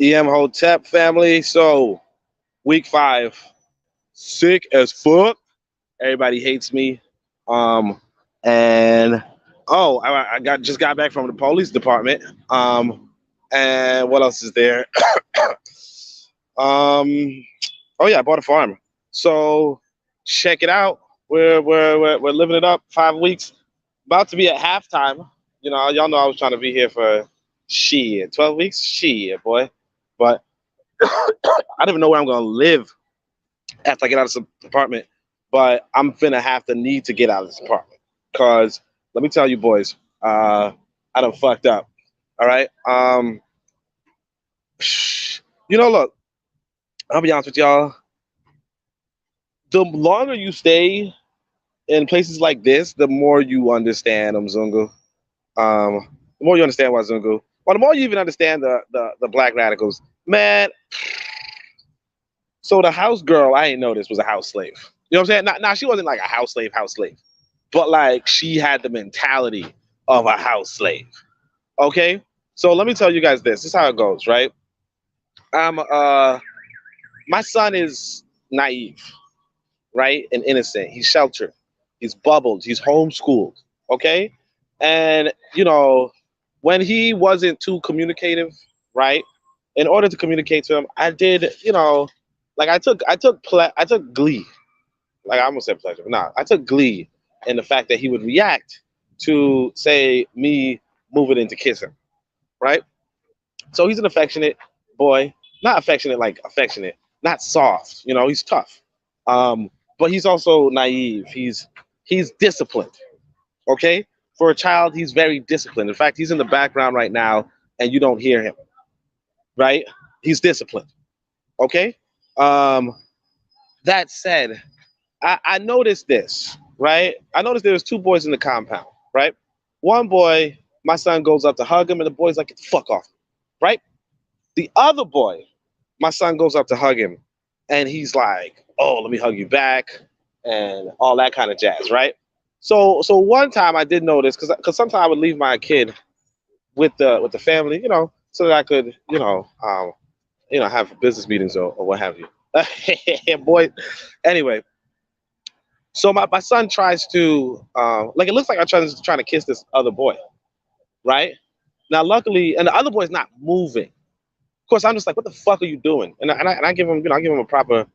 EM Hotep family. So week 5, sick as fuck. Everybody hates me. Um, and I just got back from the police department. And what else is there? um, oh yeah, I bought a farm. So check it out. We're living it up. 5 weeks, about to be at halftime. You know, y'all know I was trying to be here for 12 weeks, boy. But I don't even know where I'm gonna live after I get out of this apartment. But I'm finna have to need to get out of this apartment because let me tell you, boys, I done fucked up. All right. Look, I'll be honest with y'all. The longer you stay in places like this, the more you understand Mzungu. The more you understand Wazungu, well, the more you even understand the black radicals. Man, so the house girl, I didn't know this was a house slave. You know what I'm saying? Now she wasn't like a house slave, but like she had the mentality of a house slave. Okay, so let me tell you guys this. This is how it goes, right? I'm my son is naive, right, and innocent. He's sheltered. He's bubbled. He's homeschooled. Okay, and when he wasn't too communicative, right? In order to communicate to him, I did, like I took glee. Like I almost said pleasure, but nah, I took glee in the fact that he would react to say me moving in to kiss him, right? So he's an affectionate boy, not affectionate like affectionate, not soft. He's tough, but he's also naive. He's disciplined. Okay, for a child, he's very disciplined. In fact, he's in the background right now, and you don't hear him. Right? He's disciplined. Okay. Um, that said, I noticed this. Right? I noticed there was 2 boys in the compound. Right? One boy, my son goes up to hug him, and the boy's like, "Get the fuck off." Right? The other boy, my son goes up to hug him, and he's like, "Oh, let me hug you back," and all that kind of jazz. Right? So one time I did notice because sometimes I would leave my kid with the family, so that I could, have business meetings or what have you. Boy, anyway, so my son tries to, like, it looks like I'm trying to kiss this other boy, right? Now, luckily, and the other boy's not moving. Of course, I'm just like, what the fuck are you doing? And I give him, I give him a proper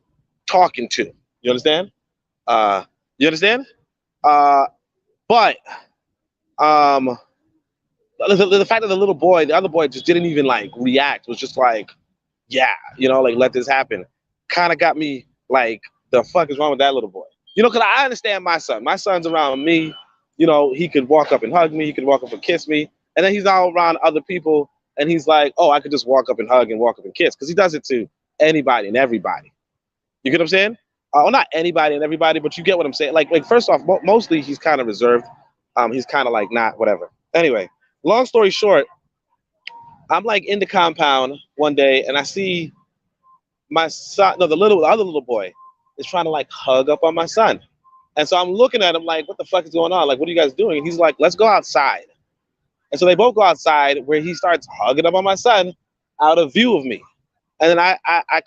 talking to. You understand? You understand? Uh, but um, the fact that the other boy just didn't even like react, was just like, yeah, like let this happen. Kind of got me like, the fuck is wrong with that little boy? Because I understand my son. My son's around me. He could walk up and hug me. He could walk up and kiss me. And then he's all around other people. And he's like, oh, I could just walk up and hug and walk up and kiss. Because he does it to anybody and everybody. You get what I'm saying? Well, not anybody and everybody, but you get what I'm saying. Like first off, mostly he's kind of reserved. He's kind of like not whatever. Anyway, long story short, I'm like in the compound one day and I see my son, no, the other little boy is trying to like hug up on my son. And so I'm looking at him like, what the fuck is going on? Like, what are you guys doing? And he's like, let's go outside. And so they both go outside where he starts hugging up on my son out of view of me. And then I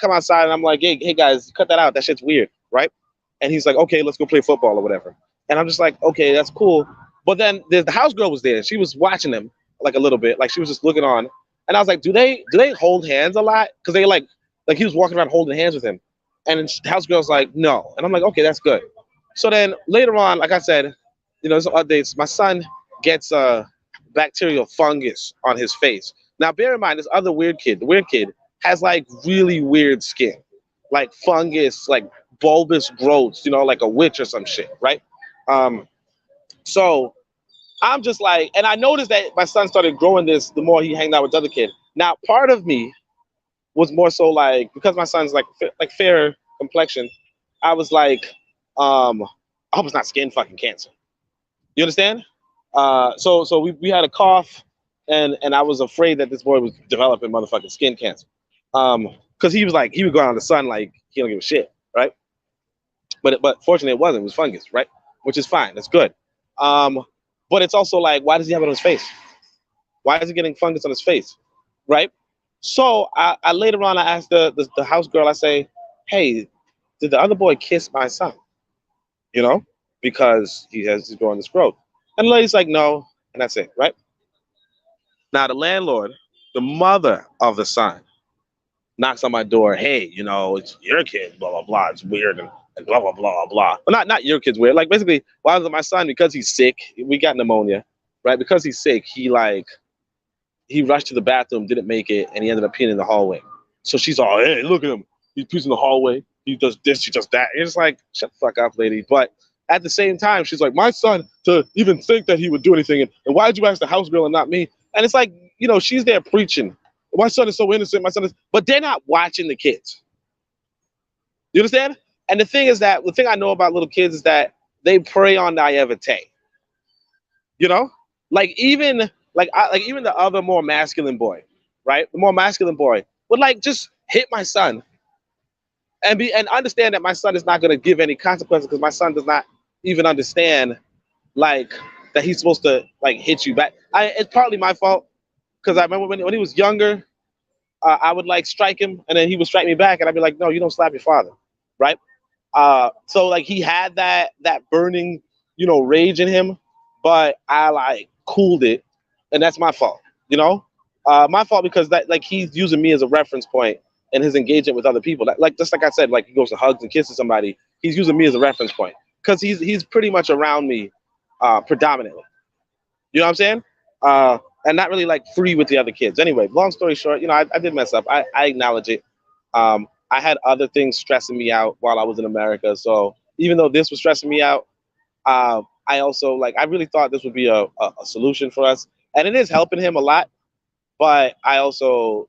come outside and I'm like, hey guys, cut that out. That shit's weird, right? And he's like, okay, let's go play football or whatever. And I'm just like, okay, that's cool. But then the house girl was there. She was watching him like a little bit, like she was just looking on. And I was like, do they hold hands a lot? Because they like he was walking around holding hands with him. And the house girl's like, no. And I'm like, okay, that's good. So then later on, like I said, some updates. My son gets bacterial fungus on his face. Now, bear in mind, this other the weird kid, has like really weird skin, like fungus, like bulbous growths, like a witch or some shit, right? So I'm just like, and I noticed that my son started growing this the more he hanged out with the other kid. Now, part of me was more so like, because my son's like fair complexion, I was like, I hope it's not skin fucking cancer. You understand? So we had a cough, and I was afraid that this boy was developing motherfucking skin cancer. Because he would go out in the sun like he don't give a shit, right? But fortunately it wasn't. It was fungus, right? Which is fine. That's good. But it's also like, why does he have it on his face? Why is he getting fungus on his face, right? So I later on I asked the house girl, I say, hey, did the other boy kiss my son? You know, because he's growing this growth. And the lady's like, no, and that's it, right? Now the landlord, the mother of the son, knocks on my door. Hey, it's your kid. Blah blah blah. It's weird and blah blah blah blah. But not your kid's weird. Like basically, why is it my son? Because he's sick. We got pneumonia, right? Because he's sick, he rushed to the bathroom, didn't make it, and he ended up peeing in the hallway. So she's all, hey, look at him. He pees in the hallway. He does this, he does that. And it's like, shut the fuck up, lady. But at the same time, she's like, my son, to even think that he would do anything. And why did you ask the house girl and not me? And it's like, she's there preaching. My son is so innocent. My son is, but they're not watching the kids. You understand? And the thing is that the thing I know about little kids is that they prey on naivete. You know, like even the other more masculine boy, right? The more masculine boy would like just hit my son and understand that my son is not going to give any consequences because my son does not even understand like that he's supposed to like hit you back. It's partly my fault because I remember when he was younger, I would like strike him and then he would strike me back and I'd be like, no, you don't slap your father, right? So like he had that burning, rage in him, but I like cooled it, and that's my fault, my fault because that like he's using me as a reference point in his engagement with other people. Like just like I said, like he goes to hugs and kisses somebody, he's using me as a reference point because he's pretty much around me, predominantly. You know what I'm saying? And not really like free with the other kids. Anyway, long story short, I did mess up. I acknowledge it. I had other things stressing me out while I was in America. So even though this was stressing me out, I also like I really thought this would be a solution for us, and it is helping him a lot. But I also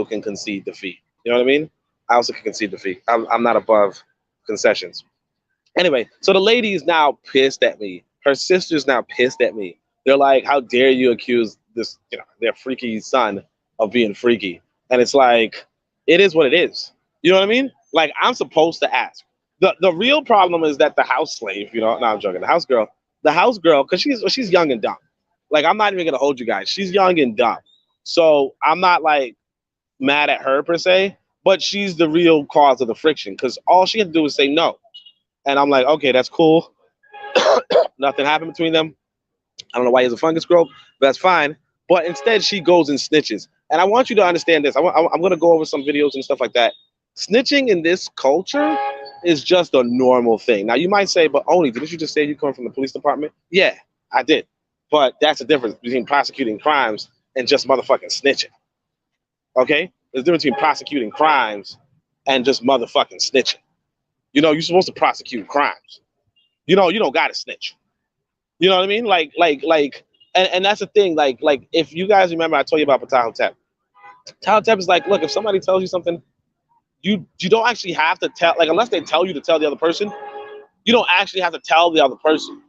can concede defeat. You know what I mean? I also can concede defeat. I'm not above concessions. Anyway, so the lady is now pissed at me. Her sister's now pissed at me. They're like, "How dare you accuse this, their freaky son of being freaky?" And it's like, it is what it is. You know what I mean? Like, I'm supposed to ask. The real problem is that the house slave, no, I'm joking. The house girl, because she's young and dumb. Like, I'm not even gonna hold you guys. She's young and dumb. So I'm not like mad at her per se, but she's the real cause of the friction because all she had to do was say no. And I'm like, okay, that's cool. Nothing happened between them. I don't know why he has a fungus growth, but that's fine. But instead, she goes and snitches. And I want you to understand this. I'm going to go over some videos and stuff like that. Snitching in this culture is just a normal thing. Now, you might say, but Oni, didn't you just say you come from the police department? Yeah, I did. But that's the difference between prosecuting crimes and just motherfucking snitching. Okay? There's a difference between prosecuting crimes and just motherfucking snitching. You're supposed to prosecute crimes. You don't got to snitch. You know what I mean? And that's the thing. Like, if you guys remember, I told you about Patahotep. Patahotep is like, look, if somebody tells you something, you don't actually have to tell. Like, unless they tell you to tell the other person, you don't actually have to tell the other person.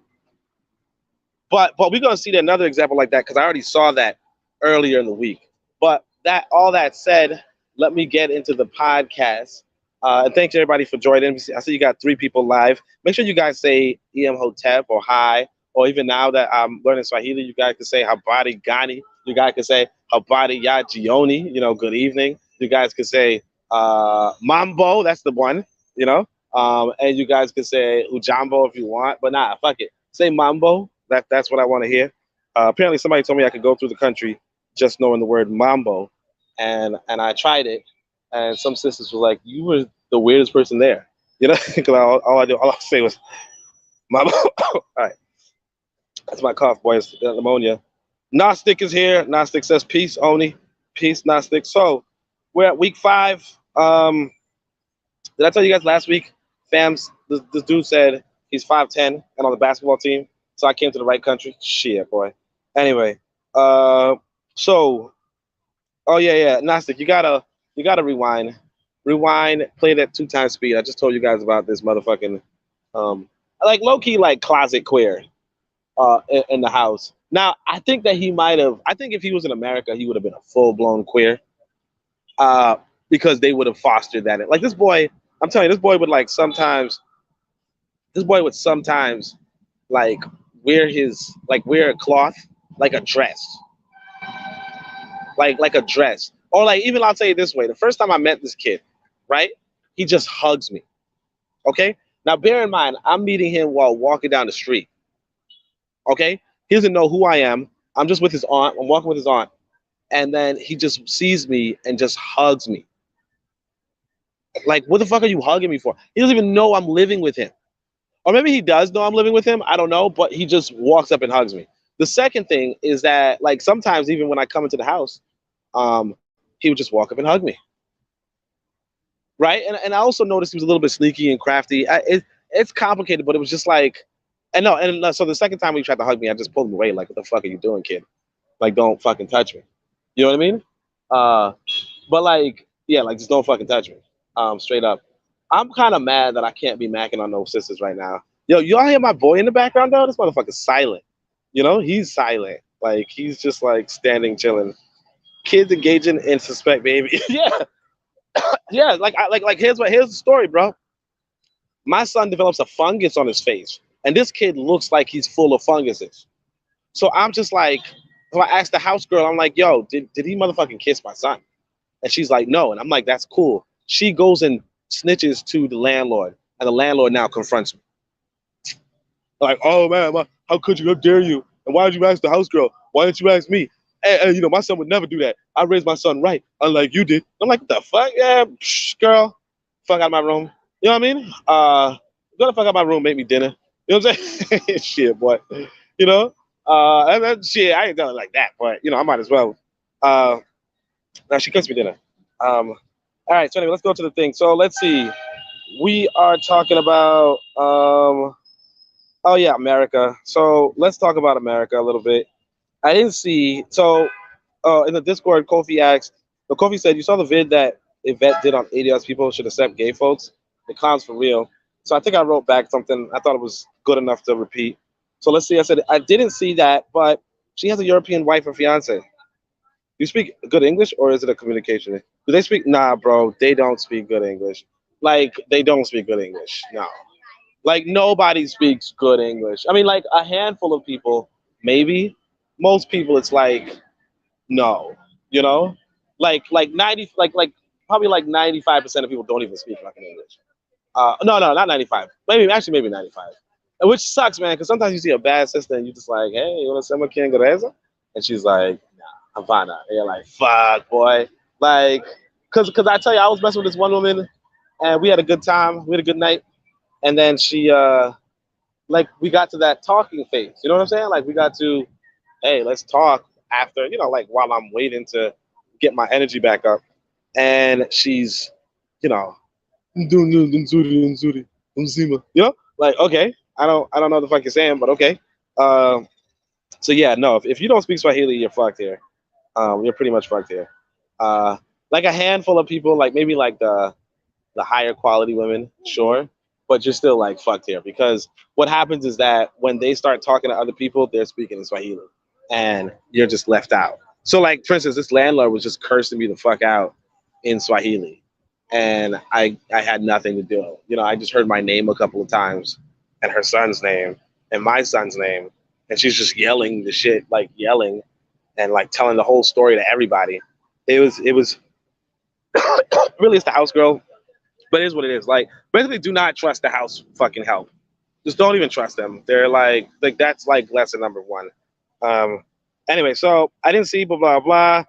But we're gonna see another example like that because I already saw that earlier in the week. But all that said, let me get into the podcast. And thanks everybody for joining. I see you got 3 people live. Make sure you guys say EM Hotep or hi. Or even now that I'm learning Swahili, you guys can say habari gani. You guys can say habari ya jioni, good evening. You guys can say mambo, that's the one, and you guys can say ujambo if you want, but nah, fuck it. Say mambo, that's what I want to hear. Apparently somebody told me I could go through the country just knowing the word mambo, and I tried it, and some sisters were like, you were the weirdest person there, because all I say was mambo. All right. That's my cough, boys. Pneumonia. Gnostic is here. Gnostic says peace, Oni. Peace, Gnostic. So we're at week 5. Did I tell you guys last week, fams, this dude said he's 5'10" and on the basketball team. So I came to the right country. Shit, boy. Anyway, so oh yeah, Gnostic, you gotta rewind. Rewind, play it at 2 times speed. I just told you guys about this motherfucking like low key like closet queer. In the house. Now, I think that he might have. I think if he was in America, he would have been a full blown queer, because they would have fostered that. Like this boy, I'm telling you, this boy would sometimes like wear a cloth like a dress, like a dress. Or like even I'll tell you this way: the first time I met this kid, right? He just hugs me. Okay. Now bear in mind, I'm meeting him while walking down the street. Okay. He doesn't know who I am. I'm just with his aunt. I'm walking with his aunt, and then he just sees me and just hugs me. Like, what the fuck are you hugging me for? He doesn't even know I'm living with him. Or maybe he does know I'm living with him. I don't know, but he just walks up and hugs me. The second thing is that, like, sometimes even when I come into the house, he would just walk up and hug me, right? And I also noticed he was a little bit sneaky and crafty. It's complicated, but it was just like, and no, and so the second time he tried to hug me, I just pulled him away. Like, what the fuck are you doing, kid? Like, don't fucking touch me. You know what I mean? Uh, but like, yeah, like just don't fucking touch me. Straight up. I'm kind of mad that I can't be macking on no sisters right now. Yo, y'all hear my boy in the background though? This motherfucker's silent. You know, he's silent. Like he's just like standing, chilling. Kids engaging in suspect baby. Yeah, yeah. Like, here's the story, bro. My son develops a fungus on his face, and this kid looks like he's full of funguses. So I'm just like, so I asked the house girl, I'm like, yo, did he motherfucking kiss my son? And she's like, no. And I'm like, that's cool. She goes and snitches to the landlord, and the landlord now confronts me. Like, oh man, how could you? How dare you? And why did you ask the house girl? Why didn't you ask me? And you know, my son would never do that. I raised my son right, unlike you did. I'm like, what the fuck? Yeah, psh, girl, fuck out of my room. You know what I mean? Go the fuck out of my room, make me dinner. You know what I'm saying? Shit, boy. You know? Shit, I ain't done it like that, but you know, I might as well. Uh, Now she cooks me dinner. All right, so anyway, let's go to the thing. So let's see. We are talking about oh yeah, America. So let's talk about America a little bit. I didn't see so in the Discord, Kofi asked. The Kofi said you saw the vid that Yvette did on ADS people should accept gay folks. The clown's for real. So I think I wrote back something. I thought it was good enough to repeat. So let's see. I said I didn't see that, but she has a European wife or fiance. You speak good English, or is it a communication? Do they speak? Nah, bro, they don't speak good English. Like they don't speak good English. No, like nobody speaks good English. I mean, like a handful of people, maybe. Most people, it's like no. You know, like 90, like probably like 95% of people don't even speak fucking English. No, not 95. Maybe 95. Which sucks, man, because sometimes you see a bad sister and you just like, hey, you want to send my kid Ingereza? And she's like, Havana. And you're like, fuck, boy. Like, cause I tell you, I was messing with this one woman, and we had a good time. We had a good night, and then she, like, we got to that talking phase. You know what I'm saying? Like, we got to, hey, let's talk after, you know, like while I'm waiting to get my energy back up. And she's, you know, you know, like, okay, I don't know what the fuck you're saying, but okay. So yeah, no, if you don't speak Swahili, you're fucked here. You're pretty much fucked here. Uh, like a handful of people, like maybe like the higher quality women, sure, but you're still like fucked here because what happens is that when they start talking to other people, they're speaking in Swahili, and you're just left out. So like for instance, this landlord was just cursing me the fuck out in Swahili, and I had nothing to do. You know, I just heard my name a couple of times, and her son's name, and my son's name, and she's just yelling the shit, like yelling and like telling the whole story to everybody. It was really it's the house girl, but it is what it is. Like basically, do not trust the house fucking help. Just don't even trust them. They're like that's like lesson number one. Um, anyway, so I didn't see blah blah blah.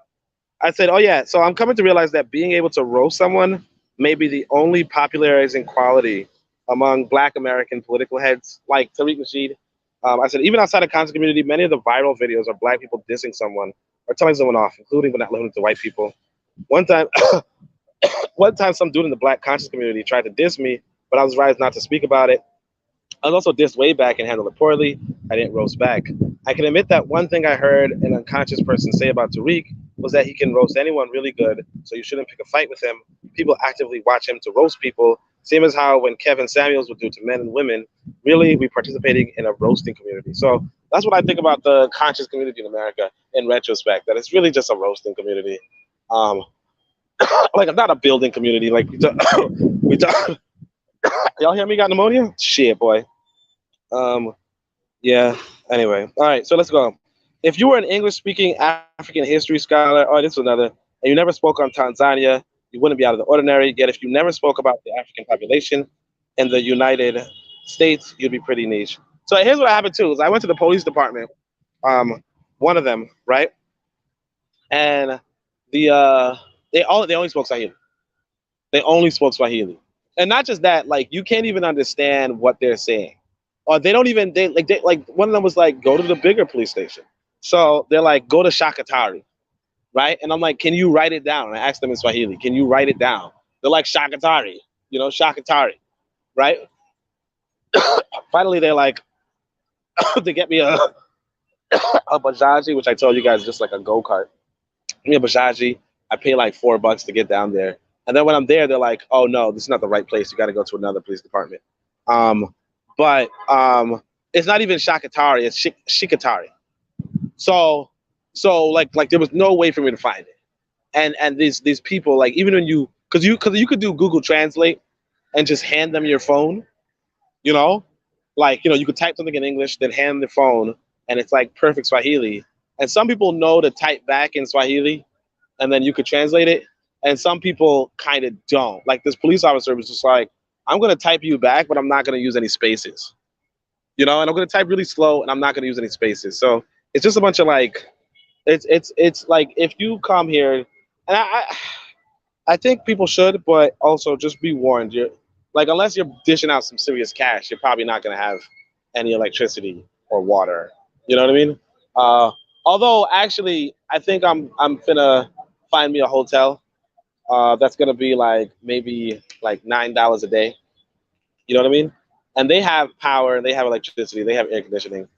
I said, oh yeah. So I'm coming to realize that being able to roast someone may be the only popularizing quality among Black American political heads like Tariq Nasheed. I said, even outside the content community, many of the viral videos are Black people dissing someone or telling someone off, including but not limited to white people. One time, one time, some dude in the Black conscious community tried to diss me, but I was advised not to speak about it. I was also dissed way back and handled it poorly. I didn't roast back. I can admit that one thing I heard an unconscious person say about Tariq was that he can roast anyone really good, so you shouldn't pick a fight with him. People actively watch him to roast people, same as how when Kevin Samuels would do to men and women. Really, we participating in a roasting community. So that's what I think about the conscious community in America in retrospect, that it's really just a roasting community. Um, like not a building community. Like we talk, y'all hear me got pneumonia? Shit, boy. Um, yeah. Anyway, all right. So let's go. If you were an English-speaking African history scholar, oh, this is another. and you never spoke on Tanzania, you wouldn't be out of the ordinary. Yet if you never spoke about the African population in the United States, you'd be pretty niche. So here's what happened too: is I went to the police department, um, one of them, right, and the they only spoke Swahili. They only spoke Swahili, and not just that, like you can't even understand what they're saying, or they don't even they like one of them was like go to the bigger police station. So they're like go to Shakatari, right? And I'm like, can you write it down? And I asked them in Swahili, can you write it down? They're like Shakatari, Shakatari, right? Finally, they're like to get me a bajaji, which I told you guys is just like a go kart. Give me a bajaji. I pay like $4 to get down there. And then when I'm there, they're like, "Oh no, this is not the right place. You got to go to another police department." But it's not even Shakatari. It's Shikatari. So like there was no way for me to find it. And these people like even when you could do Google Translate and just hand them your phone, you know, you could type something in English, then hand them the phone, and it's like perfect Swahili. And some people know to type back in Swahili, and then you could translate it. And some people kind of don't. Like this police officer was just like, I'm going to type you back, but I'm not going to use any spaces. And I'm going to type really slow, and I'm not going to use any spaces. So it's just a bunch of like, it's like if you come here, and I think people should, but also just be warned. You're like unless you're dishing out some serious cash, you're probably not going to have any electricity or water. You know what I mean? Uh, Although actually, I think I'm gonna find me a hotel that's gonna be like maybe like $9 a day. You know what I mean? And they have power, they have electricity, they have air conditioning,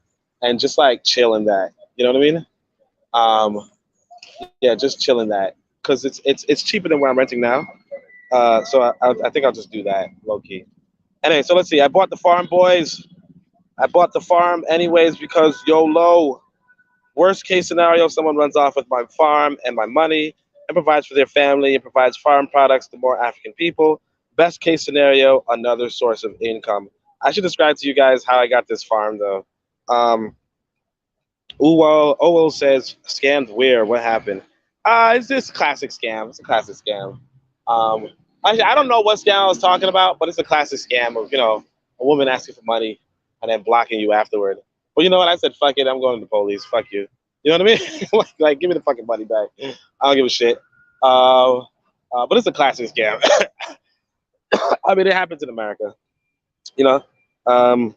and just like chill in that. You know what I mean? Yeah, just chill in that because it's cheaper than where I'm renting now. So I think I'll just do that low key. Anyway, so let's see. I bought the farm, boys. I bought the farm anyways because YOLO. Worst case scenario, someone runs off with my farm and my money and provides for their family and provides farm products to more African people. Best case scenario, another source of income. I should describe to you guys how I got this farm though. Um, Uwo says, scammed where? What happened? It's this classic scam. It's a classic scam. Um, I don't know what scam I was talking about, but it's a classic scam of, a woman asking for money and then blocking you afterward. Well, you know what? I said, fuck it. I'm going to the police. Fuck you. You know what I mean? like, give me the fucking money back. I don't give a shit. But it's a classic scam. I mean, it happens in America, you know?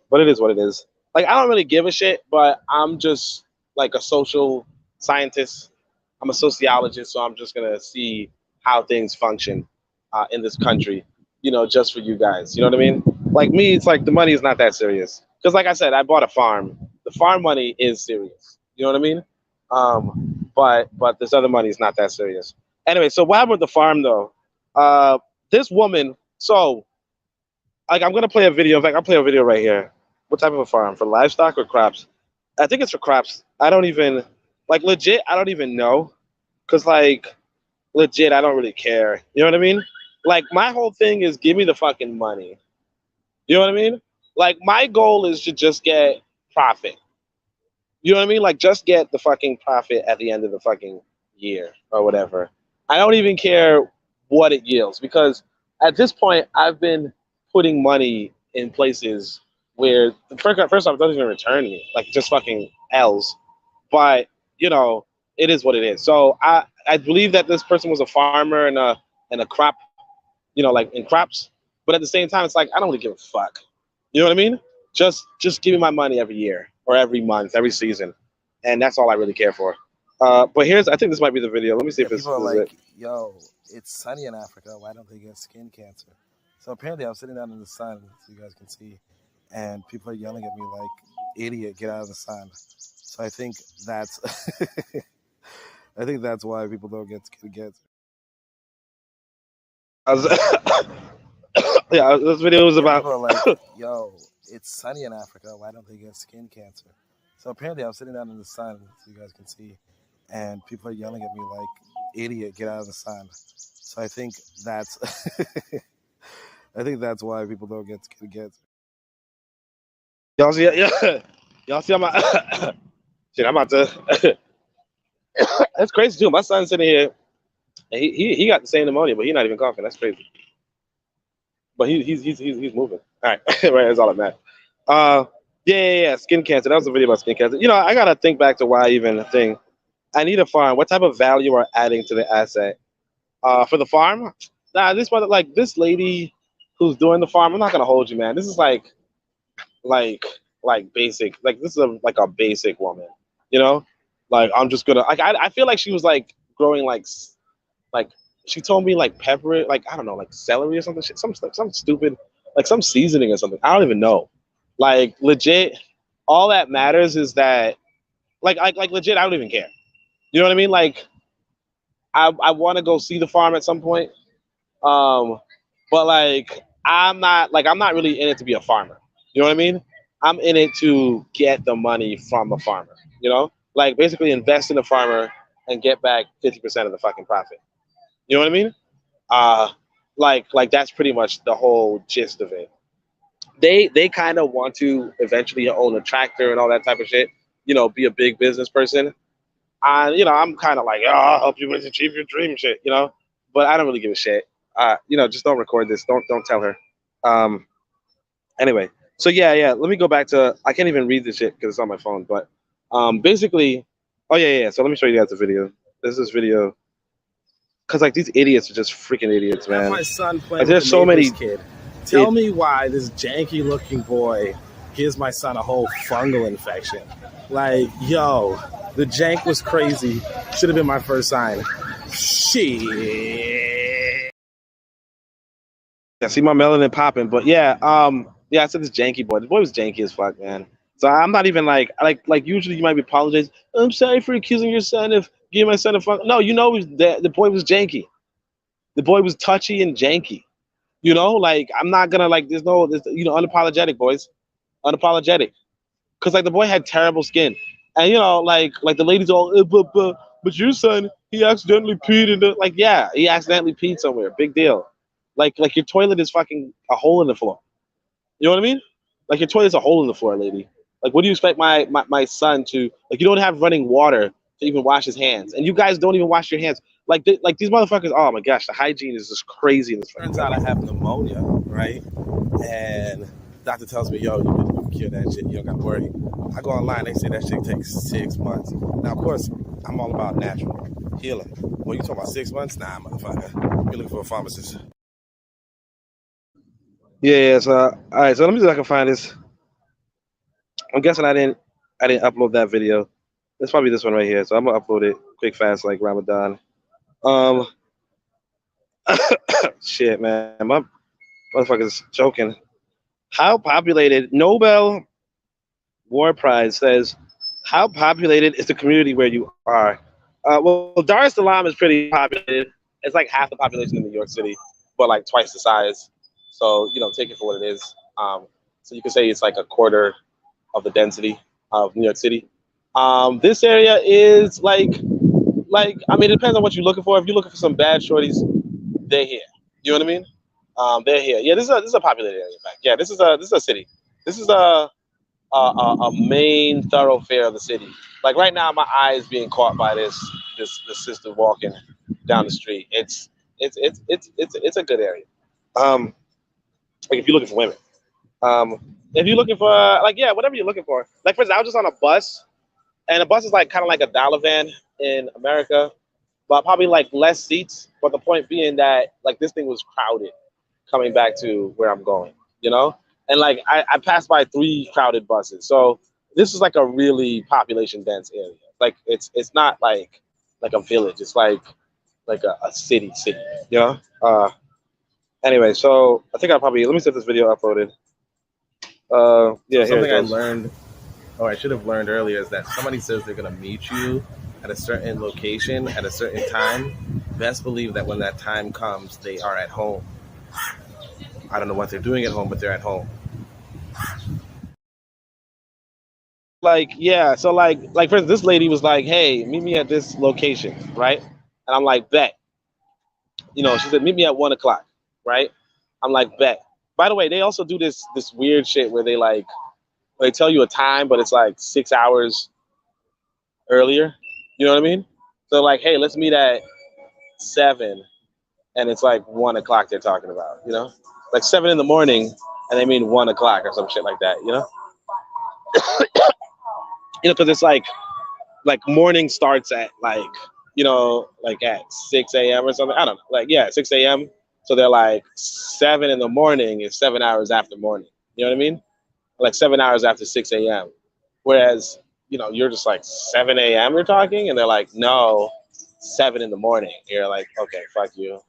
But it is what it is. Like, I don't really give a shit, but I'm just like a social scientist. I'm a sociologist, so I'm just going to see how things function in this country, just for you guys. You know what I mean? Like me, it's like the money is not that serious. Because like I said, I bought a farm. The farm money is serious. You know what I mean? But this other money is not that serious. Anyway, so what happened with the farm though? This woman, so like I'm gonna play a video. In fact, I'll play a video right here. What type of a farm? For livestock or crops? I think it's for crops. I don't even like legit, I don't even know. Cause like legit, I don't really care. You know what I mean? Like my whole thing is give me the fucking money. You know what I mean? Like my goal is to just get profit. You know what I mean? Like just get the fucking profit at the end of the fucking year or whatever. I don't even care what it yields because at this point I've been putting money in places where first off it doesn't even return me. Like just fucking L's. But it is what it is. So I believe that this person was a farmer and a crop, like in crops. But at the same time, it's like I don't really give a fuck. You know what I mean? Just give me my money every year or every month, every season, and that's all I really care for. But I think this might be the video. Let me see if this People are is like, it. yo, it's sunny in Africa. Why don't they get skin cancer? So apparently I'm sitting down in the sun, so you guys can see, and people are yelling at me like, idiot, get out of the sun. So I think that's I think that's why people don't get skin cancer. Yeah, this video was about. People are like, yo, it's sunny in Africa. Why don't they get skin cancer? So apparently I'm sitting down in the sun, so you guys can see, and people are yelling at me like, idiot, get out of the sun. So I think that's I think that's why people don't get skin cancer. Y'all see? Yeah, y'all see? Shit, I'm about to. That's crazy too. My son's sitting here And he got the same pneumonia, but he's not even coughing. That's crazy. But he's moving. All right, right. That's all that matters. Yeah. Skin cancer. That was a video about skin cancer. You know, I gotta think back to why I even think I need a farm. What type of value are adding to the asset? For the farm, nah. This mother, like this lady who's doing the farm. I'm not gonna hold you, man. This is like like basic. Like this is like a basic woman. You know, like I'm just gonna like I feel like she was like growing like she told me like pepper, like I don't know, like celery or something, shit, some stupid, like some seasoning or something. I don't even know. Like legit, all that matters is that like legit, I don't even care. You know what I mean? Like I want to go see the farm at some point. Um, but I'm not really in it to be a farmer. You know what I mean? I'm in it to get the money from the farmer. You know, like basically invest in the farmer and get back 50% of the fucking profit. You know what I mean? Uh, like that's pretty much the whole gist of it. They kind of want to eventually own a tractor and all that type of shit. You know, be a big business person. You know, I'm kind of like, oh, I'll help you achieve your dream, shit. You know, but I don't really give a shit. You know, just don't record this. Don't tell her. Um, anyway, so yeah. Let me go back to. I can't even read this shit because it's on my phone. But basically, oh yeah. So let me show you guys the video. This is video because like these idiots are just freaking idiots, man. My son playing Like, with there's the so many. neighbor's kid. Tell me why this janky looking boy gives my son a whole fungal infection. Like, yo, the jank was crazy. Should have been my first sign. Shit. I see my melanin popping, but yeah, yeah, I said this janky boy. The boy was janky as fuck, man. So I'm not even like usually you might be apologizing. I'm sorry for accusing your son of giving my son a fuck. No, you know the boy was janky. The boy was touchy and janky. You know, like I'm not gonna like. There's you know, unapologetic boys, unapologetic. Cause like the boy had terrible skin, and you know, like the ladies all, but your son he accidentally peed in the like yeah he accidentally peed somewhere. Big deal. Like your toilet is fucking a hole in the floor. You know what I mean? Like your toilet's a hole in the floor, lady. Like what do you expect my son to like? You don't have running water to even wash his hands, and you guys don't even wash your hands. Like these motherfuckers. Oh my gosh, the hygiene is just crazy in this. Turns out I have pneumonia, right? And doctor tells me, yo, you can cure that shit. You don't got to worry. I go online. They say that shit takes 6 months. Now, of course, I'm all about natural healing. Well, you talking about 6 months? Nah, motherfucker. You're looking for a pharmacist. Yeah. So all right. So let me see if I can find this. I'm guessing I didn't upload that video. It's probably this one right here. So I'm gonna upload it quick, fast, like Ramadan. Um, shit, man, my motherfucker's joking. How populated? Nobel War Prize says, how populated is the community where you are? Well, Dar es Salaam is pretty populated. It's like half the population in New York City, but like twice the size. So you know, take it for what it is. So you could say it's like a quarter of the density of New York City. This area is like I mean, it depends on what you're looking for. If you're looking for some bad shorties, they're here. You know what I mean? They're here. Yeah, this is a populated area. In fact, yeah, this is a city. This is a main thoroughfare of the city. Like right now, my eye is being caught by this sister walking down the street. It's a good area. Um, like if you're looking for women. If you're looking for like yeah, whatever you're looking for. Like for instance, I was just on a bus, and a bus is like kind of like a dollar van in America, but probably like less seats. But the point being that like this thing was crowded coming back to where I'm going, you know? And like I passed by 3 crowded buses. So this is like a really population dense area. Like it's not like a village. It's like a city, you know? Anyway, so I think I probably let me see if this video uploaded. Yeah, So here it something I goes. learned, or I should have learned earlier, is that somebody says they're gonna meet you at a certain location at a certain time. Best believe that when that time comes, they are at home. I don't know what they're doing at home, but they're at home. Like yeah, so like for instance, this lady was like, "Hey, meet me at this location, right?" And I'm like, "Bet." You know, she said, "Meet me at 1 o'clock," right? I'm like, "Bet." By the way, they also do this weird shit where they tell you a time, but it's like 6 hours earlier. You know what I mean? So like, hey, let's meet at 7, and it's like 1 o'clock they're talking about, you know, like 7 in the morning, and they mean 1 o'clock or some shit like that, because it's like morning starts at like like at 6 a.m. or something. I don't know, like yeah, 6 a.m. So they're like 7 in the morning is 7 hours after morning. You know what I mean? Like 7 hours after 6 a.m. Whereas you're just like 7 a.m. You're talking, and they're like no, 7 in the morning. You're like okay, fuck you,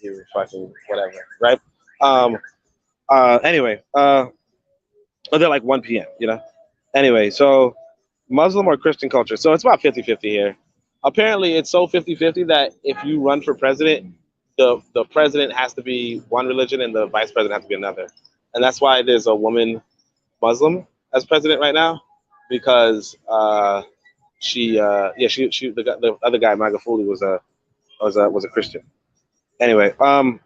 you fucking whatever, right? Um. Anyway. Or they're like 1 p.m. Anyway, so Muslim or Christian culture. So it's about 50-50 here. Apparently, it's so 50-50 that if you run for president, the president has to be one religion and the vice president has to be another. And that's why there's a woman Muslim as president right now, because the other guy Magafuli was a Christian. Anyway, but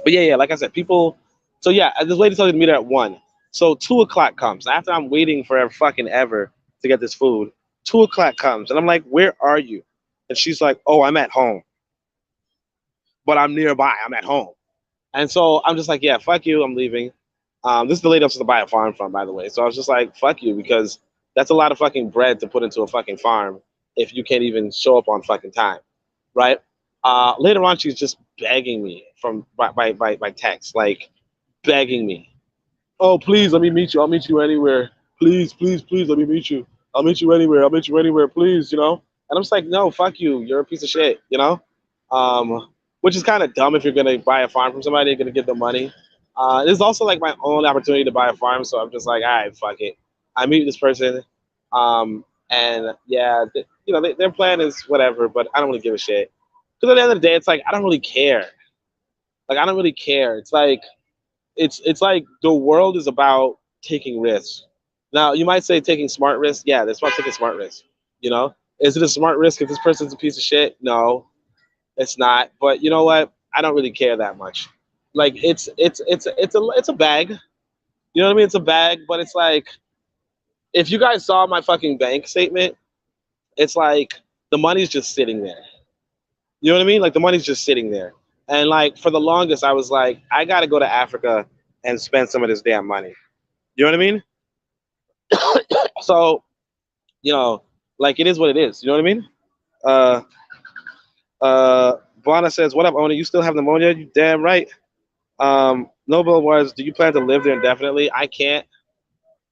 yeah, like I said, people. So yeah, this lady told me to meet her at 1. So 2 o'clock comes after I'm waiting for fucking ever to get this food. 2 o'clock comes, and I'm like, "Where are you?" And she's like, "Oh, I'm at home, but I'm nearby. I'm at home." And so I'm just like, "Yeah, fuck you. I'm leaving." This is the lady I'm supposed to buy a farm from, by the way. So I was just like, "Fuck you," because that's a lot of fucking bread to put into a fucking farm if you can't even show up on fucking time, right? Later on, she's just begging me by text, like begging me, "Oh, please let me meet you. I'll meet you anywhere. Please, please, please let me meet you. I'll meet you anywhere. I'll meet you anywhere, please." And I'm just like, "No, fuck you. You're a piece of shit." Which is kind of dumb. If you're gonna buy a farm from somebody, you're gonna give them money. It's also like my own opportunity to buy a farm, so I'm just like, all right, fuck it. I meet this person, and yeah, their plan is whatever, but I don't really give a shit. Because at the end of the day, it's like I don't really care. Like I don't really care. It's like the world is about taking risks. Now you might say taking smart risks. Yeah, that's about taking smart risks. Is it a smart risk if this person's a piece of shit? No, it's not. But you know what? I don't really care that much. Like it's a bag. You know what I mean? It's a bag, but it's like if you guys saw my fucking bank statement, it's like the money's just sitting there. You know what I mean? Like the money's just sitting there. And like for the longest, I was like, I gotta go to Africa and spend some of this damn money. You know what I mean? So, like it is what it is. You know what I mean? Uh, Bwana says, "What up, owner? You still have pneumonia? You damn right." Nobel was, "Do you plan to live there indefinitely?" I can't.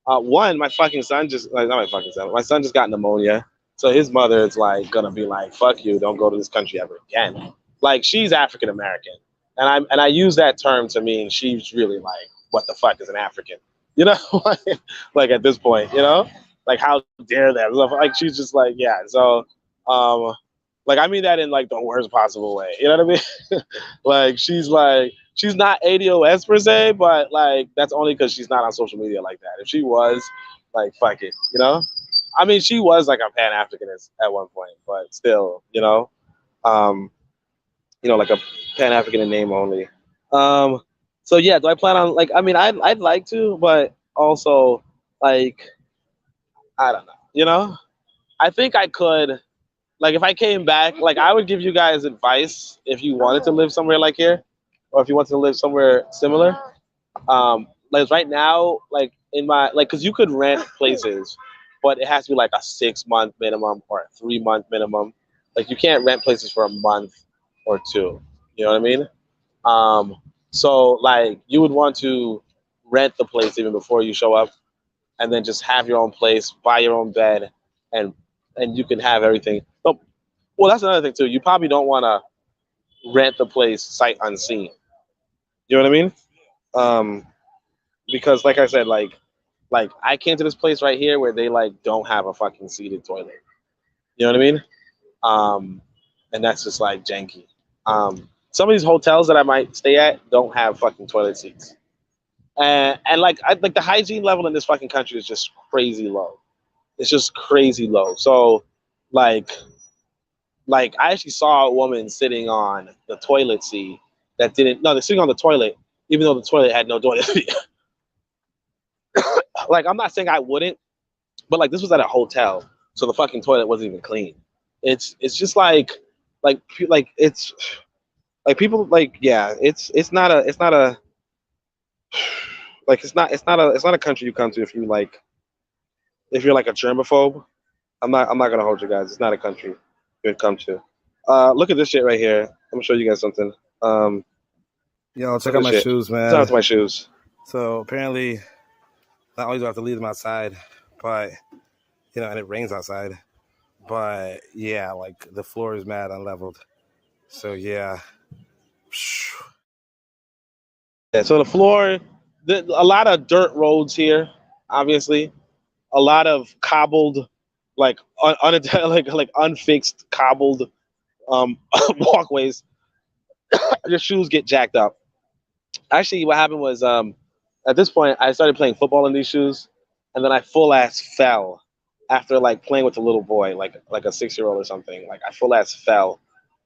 One, my fucking son just like not my fucking son. My son just got pneumonia, so his mother is like gonna be like, "Fuck you! Don't go to this country ever again." Like she's African American, and I use that term to mean she's really like, "What the fuck is an African?" You know, like at this point, like how dare that? Like she's just like, yeah. So, like I mean that in like the worst possible way. You know what I mean? She's not ADOS per se, but like that's only because she's not on social media like that. If she was, like fuck it. I mean, she was like a Pan Africanist at one point, but still, um, like a Pan African in name only. So yeah, do I plan on like? I mean, I'd like to, but also like I don't know. I think I could. Like if I came back, like I would give you guys advice if you wanted to live somewhere like here, or if you wanted to live somewhere similar. Like right now, like in my like, cause you could rent places, but it has to be like a 6 month minimum or a 3 month minimum. Like you can't rent places for a month or two. You know what I mean? So like you would want to rent the place even before you show up, and then just have your own place, buy your own bed, and you can have everything. Oh, well, that's another thing too. You probably don't want to rent the place sight unseen. You know what I mean? Um, because like I said, like I came to this place right here where they like don't have a fucking seated toilet. You know what I mean? And that's just like janky. Some of these hotels that I might stay at don't have fucking toilet seats, and like the hygiene level in this fucking country is just crazy low. It's just crazy low. So like I actually saw a woman sitting on the toilet seat that didn't. No, they're sitting on the toilet, even though the toilet had no toilet seat. Like I'm not saying I wouldn't, but like this was at a hotel, so the fucking toilet wasn't even clean. It's just like like it's like people like yeah, it's not a like it's not a country you come to if you like if you're like a germaphobe. I'm not gonna hold you guys. It's not a country you would come to. Look at this shit right here. I'm gonna show you guys something. Yo, check Look at out this my shit. shoes, Shout out man. to my shoes. So apparently, not only do I have to leave them outside, but and it rains outside. But yeah, like the floor is mad unleveled. So yeah. Yeah, so the floor, a lot of dirt roads here, obviously. A lot of cobbled, like like unfixed cobbled walkways. Your shoes get jacked up. Actually, what happened was at this point I started playing football in these shoes, and then I full ass fell after like playing with a little boy, like a 6 year old or something. Like I full ass fell.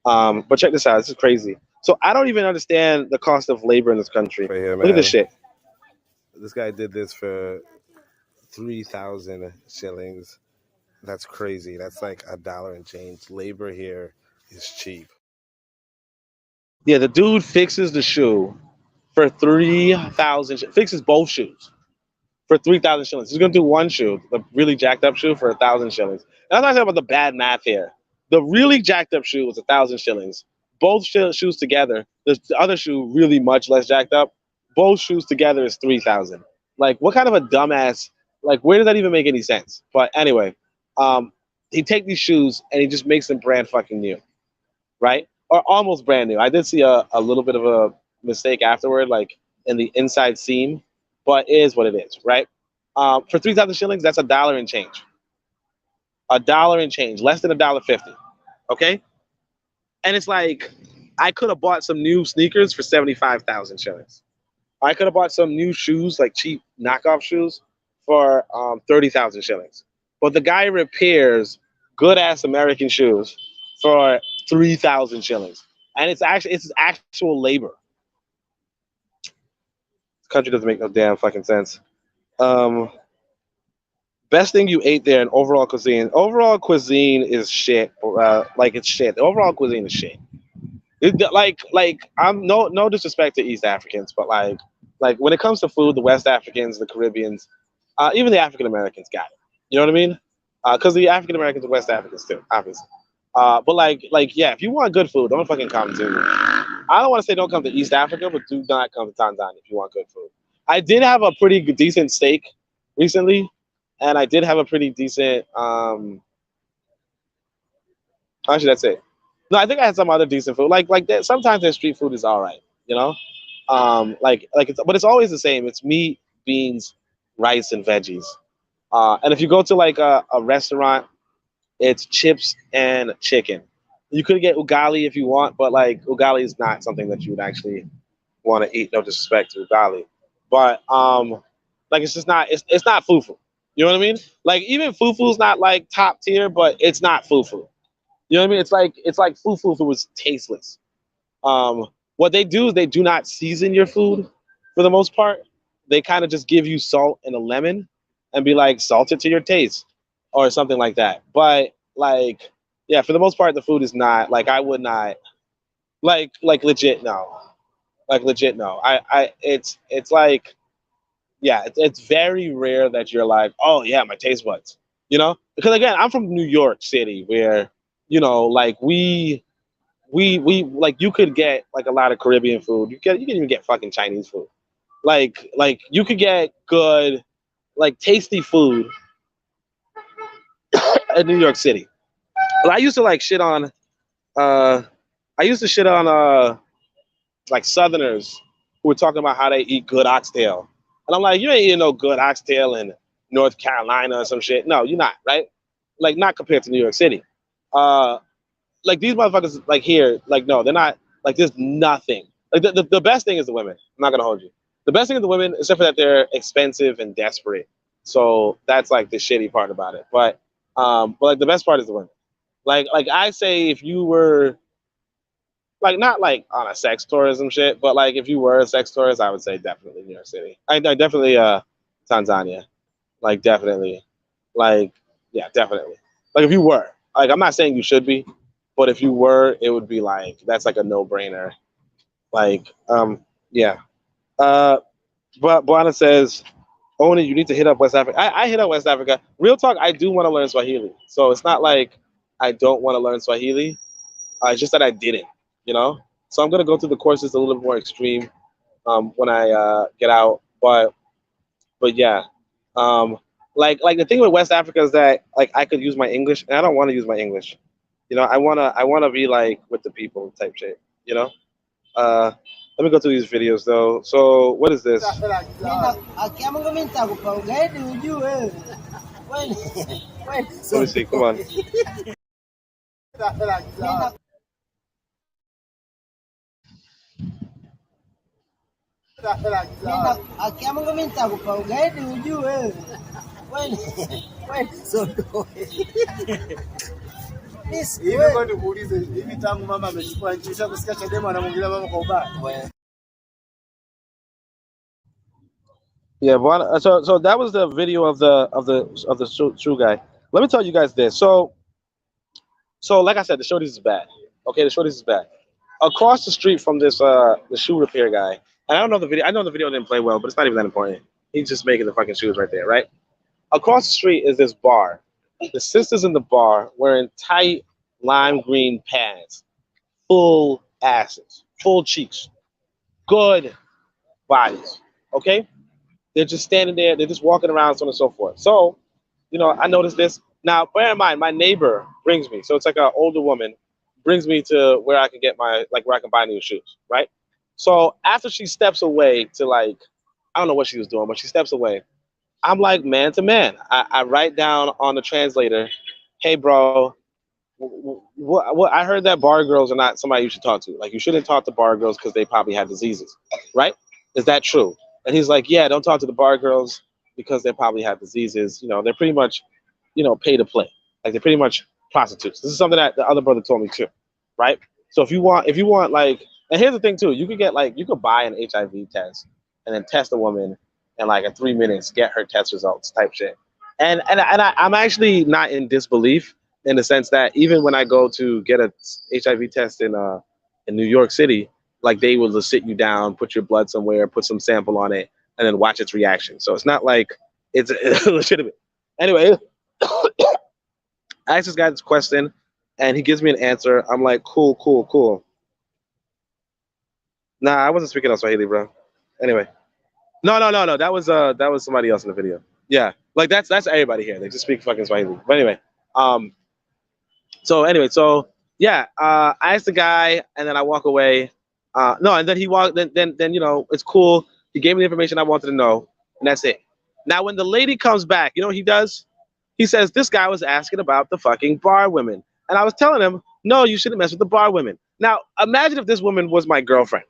But check this out. This is crazy. So I don't even understand the cost of labor in this country. Right here, Look at this man. shit. This guy did this for 3,000 shillings. That's crazy. That's like $1 and change. Labor here is cheap. Yeah, the dude fixes the shoe for 3,000. Fixes both shoes for 3,000 shillings. He's gonna do one shoe, the really jacked up shoe, for 1,000 shillings. And I'm not talking about the bad math here. The really jacked up shoe was 1,000 shillings. Both shoes together, the other shoe really much less jacked up. Both shoes together is 3,000. Like, what kind of a dumbass? Like, where does that even make any sense? But anyway, he take these shoes and he just makes them brand fucking new, right? Or almost brand new. I did see a little bit of a mistake afterward, like in the inside seam, but it is what it is, right? For 3,000 shillings, that's $1 and change. $1 and change, less than $1.50. Okay, and it's like I could have bought some new sneakers for 75,000 shillings. I could have bought some new shoes, like cheap knockoff shoes, for 30,000 shillings. But the guy repairs good ass American shoes for 3,000 shillings, and it's actual labor. This country doesn't make no damn fucking sense. Um, Best thing you ate there in overall cuisine. Overall cuisine is shit. Like it's shit. The overall cuisine is shit. Like I'm no disrespect to East Africans, but like when it comes to food, the West Africans, the Caribbeans, even the African Americans got it. You know what I mean? Because the African Americans are West Africans too, obviously. But yeah, if you want good food, don't fucking come to. I don't want to say don't come to East Africa, but do not come to Tanzania if you want good food. I did have a pretty decent steak recently, and I did have a pretty decent. Actually, that's it. No, I think I had some other decent food. Like that. Sometimes their street food is all right, you know. But it's always the same. It's meat, beans, rice, and veggies. And if you go to like a restaurant, it's chips and chicken. You could get ugali if you want, but like ugali is not something that you would actually want to eat. No disrespect to ugali, but like it's just not. It's not fufu. You know what I mean? Like even fufu's not like top tier, but it's not fufu. You know what I mean? It's like fufu if it was tasteless. What they do is they do not season your food for the most part. They kind of just give you salt and a lemon and be like, salt it to your taste or something like that. But like, yeah, for the most part, the food is not like I would not like legit no, like legit no. It's like yeah, it's very rare that you're like, oh yeah, my taste buds, you know, because again, I'm from New York City where like we like you could get like a lot of Caribbean food. You can even get fucking Chinese food. Like you could get good, like tasty food in New York City. But I used to like shit on uh I used to shit on like Southerners who were talking about how they eat good oxtail. And I'm like, you ain't eating no good oxtail in North Carolina or some shit. No, you're not, right? Like not compared to New York City. Like these motherfuckers like here, like no, they're not like there's nothing. Like the best thing is the women. I'm not gonna hold you. The best thing is the women, except for that they're expensive and desperate. So that's like the shitty part about it. But like the best part is the women. Like I say if you were like not like on a sex tourism shit, but like if you were a sex tourist, I would say definitely New York City. I definitely Tanzania. Like definitely. Like yeah, definitely. Like if you were. Like I'm not saying you should be. But if you were, it would be like that's like a no-brainer. Like, yeah. Uh, but Buana says, Oni, you need to hit up West Africa. I hit up West Africa. Real talk, I do want to learn Swahili. So it's not like I don't want to learn Swahili. It's just that I didn't, you know? So I'm going to go through the courses a little bit more extreme when I get out. But yeah. Um, like the thing with West Africa is that like I could use my English and I don't want to use my English. You know, I wanna be like with the people type shit, you know? Uh, let me go through these videos though. So what is this? Let me see. Come on. Yeah, but so that was the video of the shoe guy. Let me tell you guys this. So like I said, the shorties is bad. Okay, the shorties is bad. Across the street from this the shoe repair guy, and I don't know the video. I know the video didn't play well, but it's not even that important. He's just making the fucking shoes right there, right? Across the street is this bar. The sisters in the bar wearing tight lime green pants, full asses, full cheeks, good bodies. Okay, they're just standing there. They're just walking around, so on and so forth. So, I noticed this. Now, bear in mind, my neighbor brings me. So it's like an older woman brings me to where I can get where I can buy new shoes, right? So after she steps away to I don't know what she was doing, but she steps away. I'm like man to man. I write down on the translator, hey, bro, what I heard that bar girls are not somebody you should talk to. Like you shouldn't talk to bar girls because they probably have diseases, right? Is that true? And he's like, yeah, don't talk to the bar girls because they probably have diseases. They're pretty much, pay to play. Like they're pretty much prostitutes. This is something that the other brother told me too, right? So if you want and here's the thing too, you could get you could buy an HIV test and then test a woman and in 3 minutes get her test results type shit. I'm actually not in disbelief in the sense that even when I go to get a HIV test in New York City, like they will just sit you down, put your blood somewhere, put some sample on it, and then watch its reaction. So it's not like it's legitimate. Anyway, I asked this guy this question, and he gives me an answer. I'm like, cool, cool, cool. Nah, I wasn't speaking on Swahili, bro. Anyway, no. That was somebody else in the video. Yeah, like that's everybody here. They just speak fucking Swahili. But anyway, um, so yeah, I asked the guy, and then I walk away. No, and then he walked. Then it's cool. He gave me the information I wanted to know, and that's it. Now, when the lady comes back, you know what he does? He says this guy was asking about the fucking bar women, and I was telling him, no, you shouldn't mess with the bar women. Now, imagine if this woman was my girlfriend.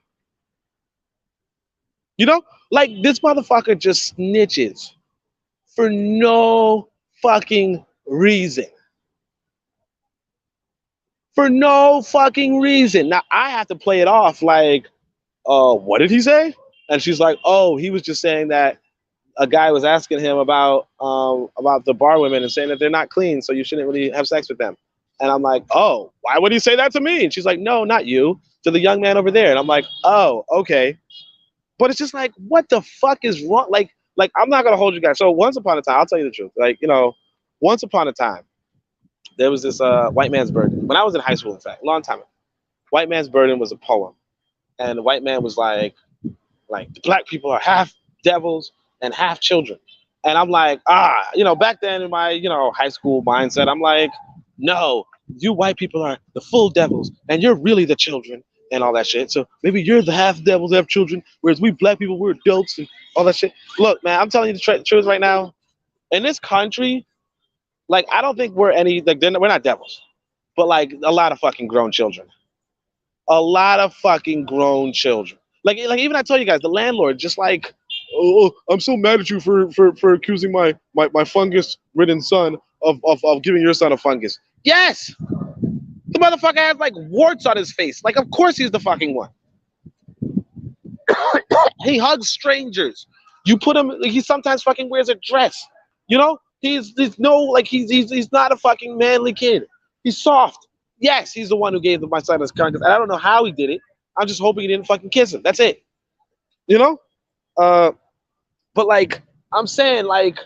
Like this motherfucker just snitches for no fucking reason. For no fucking reason. Now I have to play it off like, what did he say? And she's like, oh, he was just saying that a guy was asking him about the bar women and saying that they're not clean, so you shouldn't really have sex with them. And I'm like, oh, why would he say that to me? And she's like, no, not you, to the young man over there. And I'm like, oh, okay. But it's just like, what the fuck is wrong? Like I'm not gonna hold you guys. So once upon a time, I'll tell you the truth. Once upon a time, there was this White Man's Burden. When I was in high school, in fact, a long time ago. White Man's Burden was a poem. And the white man was like the black people are half devils and half children. And I'm like, back then in my, high school mindset, I'm like, no, you white people are the full devils and you're really the children and all that shit. So maybe you're the half devils, half children, whereas we black people, we're adults and all that shit. Look, man, I'm telling you the truth right now. In this country, I don't think we're we're not devils, but a lot of fucking grown children. A lot of fucking grown children. Like even I tell you guys, the landlord just oh, I'm so mad at you for accusing my fungus ridden son of giving your son a fungus. Yes, the motherfucker has warts on his face. Of course he's the fucking one. He hugs strangers. You put him. He sometimes fucking wears a dress. He's not a fucking manly kid. He's soft. Yes, he's the one who gave my son his condoms. And I don't know how he did it. I'm just hoping he didn't fucking kiss him. That's it. You know? Uh, but like, I'm saying, like,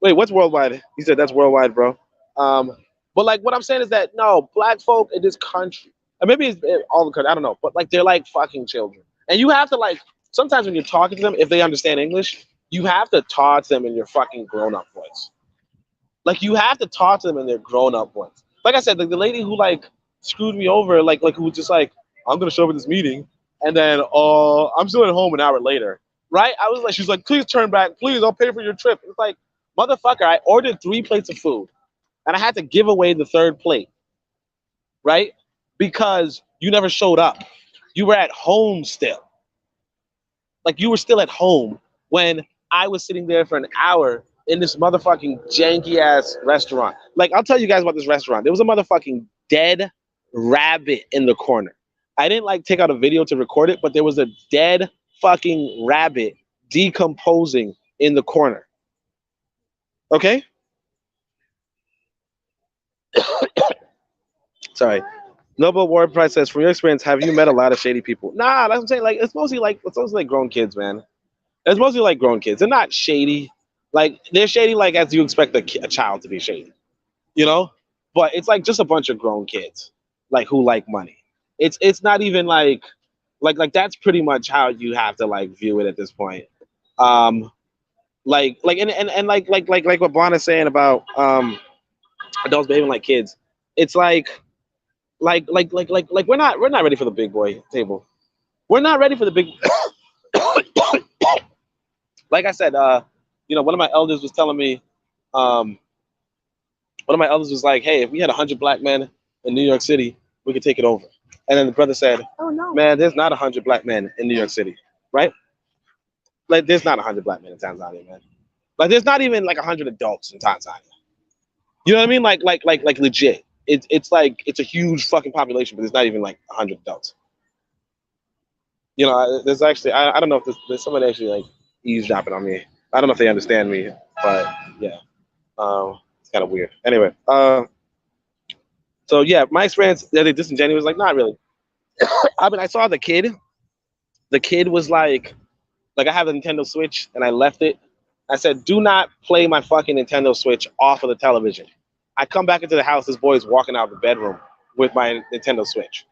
wait, what's worldwide? He said that's worldwide, bro. Um, but like, what I'm saying is that no, black folk in this country, and maybe it's all the country, I don't know, but like, they're like fucking children, and you have to like, sometimes when you're talking to them, if they understand English, you have to talk to them in your fucking grown up voice. Like, you have to talk to them in their grown up voice. Like I said, like the lady who like screwed me over, like who was just like, I'm gonna show up at this meeting, and then I'm still at home an hour later, right? I was like, she's like, please turn back, please, I'll pay for your trip. It's like, motherfucker, I ordered 3 plates of food, and I had to give away the third plate, right? Because you never showed up. You were at home still. Like, you were still at home when I was sitting there for an hour in this motherfucking janky ass restaurant. Like, I'll tell you guys about this restaurant. There was a motherfucking dead rabbit in the corner. I didn't like take out a video to record it, but there was a dead fucking rabbit decomposing in the corner. Okay? Sorry. Nobel Award Prize says, from your experience, have you met a lot of shady people? Nah, that's what I'm saying. Like, it's mostly like grown kids, man. It's mostly like grown kids. They're not shady. Like, they're shady like as you expect a child to be shady, you know? But it's like just a bunch of grown kids, like, who like money. It's not even like that's pretty much how you have to like view it at this point. And like what Bonna's saying about adults behaving like kids. It's like we're not ready for the big boy table. We're not ready for the big. Like I said, one of my elders was telling me, one of my elders was like, hey, if we had 100 black men in New York City, we could take it over. And then the brother said, oh no, man, there's not 100 black men in New York City, right? Like, there's not 100 black men in Tanzania, man. Like, there's not even like 100 adults in Tanzania. You know what I mean? Like legit. It's like it's a huge fucking population, but there's not even like 100 adults. You know, there's actually I don't know if there's somebody actually like eavesdropping on me. I don't know if they understand me, but yeah, it's kind of weird. Anyway, so yeah, my experience, are they disingenuous? Like, not really. I mean, I saw the kid. The kid was like I have a Nintendo Switch and I left it. I said, do not play my fucking Nintendo Switch off of the television. I come back into the house, this boy's walking out of the bedroom with my Nintendo Switch.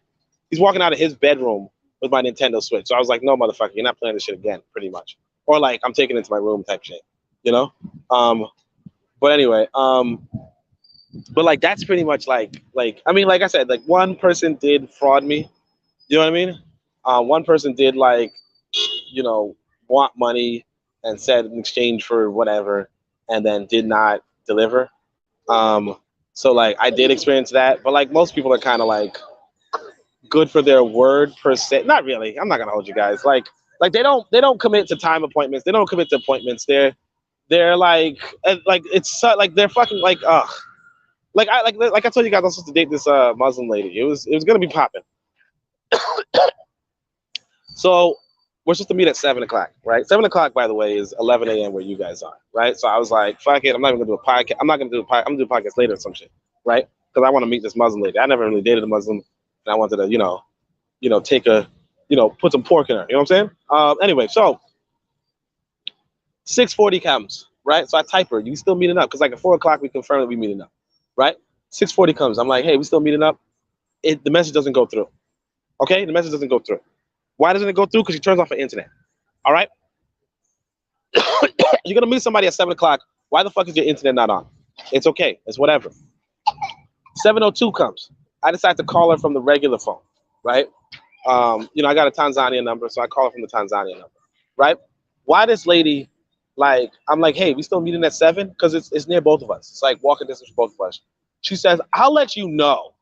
He's walking out of his bedroom with my Nintendo Switch. So I was like, no, motherfucker, you're not playing this shit again, pretty much. Or like, I'm taking it into my room type shit, you know? But anyway, but like, that's pretty much like, I mean, like I said, like, one person did fraud me. You know what I mean? One person did like, want money and said in exchange for whatever, and then did not deliver. So like, I did experience that, but like, most people are kind of like good for their word per se. Not really. I'm not gonna hold you guys. Like they don't commit to time appointments. They don't commit to appointments. They're like it's like they're fucking like like I told you guys I was supposed to date this Muslim lady. It was gonna be popping. So we're supposed to meet at 7:00, right? 7:00, by the way, is 11 a.m. where you guys are, right? So I was like, fuck it, I'm not even gonna do a podcast. I'm not gonna do a podcast. I'm gonna do a podcast later or some shit, right? Because I want to meet this Muslim lady. I never really dated a Muslim, and I wanted to, take a, put some pork in her. You know what I'm saying? Anyway, so 6:40 comes, right? So I type her. You still meeting up? Because like at 4:00 we confirmed that we meeting up, right? 6:40 comes. I'm like, hey, we still meeting up? The message doesn't go through. Okay, the message doesn't go through. Why doesn't it go through? Because she turns off her internet. All right. You're gonna meet somebody at 7:00. Why the fuck is your internet not on? It's okay. It's whatever. 7:02 comes. I decide to call her from the regular phone, right? I got a Tanzania number, so I call her from the Tanzania number, right? Why this lady, like, I'm like, hey, we still meeting at 7? Because it's near both of us. It's like walking distance for both of us. She says, I'll let you know.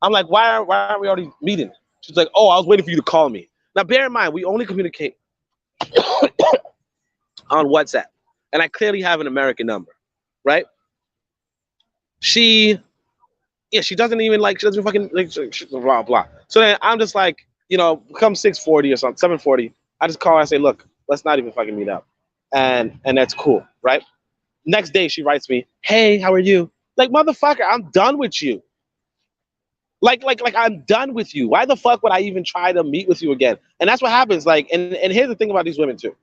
I'm like, why aren't we already meeting? She's like, oh, I was waiting for you to call me. Now, bear in mind, we only communicate on WhatsApp, and I clearly have an American number, right? She doesn't even she doesn't fucking blah blah. So then I'm just like, come 6:40 or something, 7:40. I just call her. I say, look, let's not even fucking meet up, and that's cool, right? Next day she writes me, hey, how are you? Like, motherfucker, I'm done with you. Like I'm done with you. Why the fuck would I even try to meet with you again? And that's what happens. Like, and here's the thing about these women too.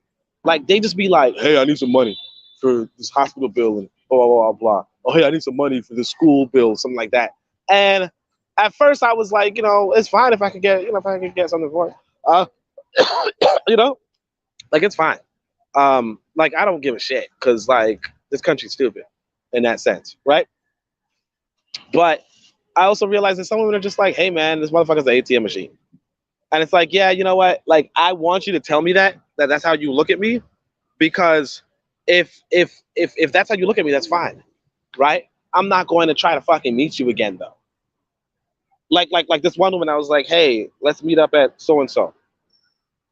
Like they just be like, hey, I need some money for this hospital bill and blah blah blah blah. Oh, hey, I need some money for this school bill, something like that. And at first I was like, it's fine if I could get, if I could get something for it. Uh, you know, like it's fine. Like I don't give a shit because like this country's stupid in that sense, right? But I also realized that some women are just like, hey man, this motherfucker's an ATM machine. And it's like, yeah, you know what? Like I want you to tell me that that's how you look at me, because if that's how you look at me, that's fine. Right? I'm not going to try to fucking meet you again though. Like this one woman, I was like, hey, let's meet up at so and so.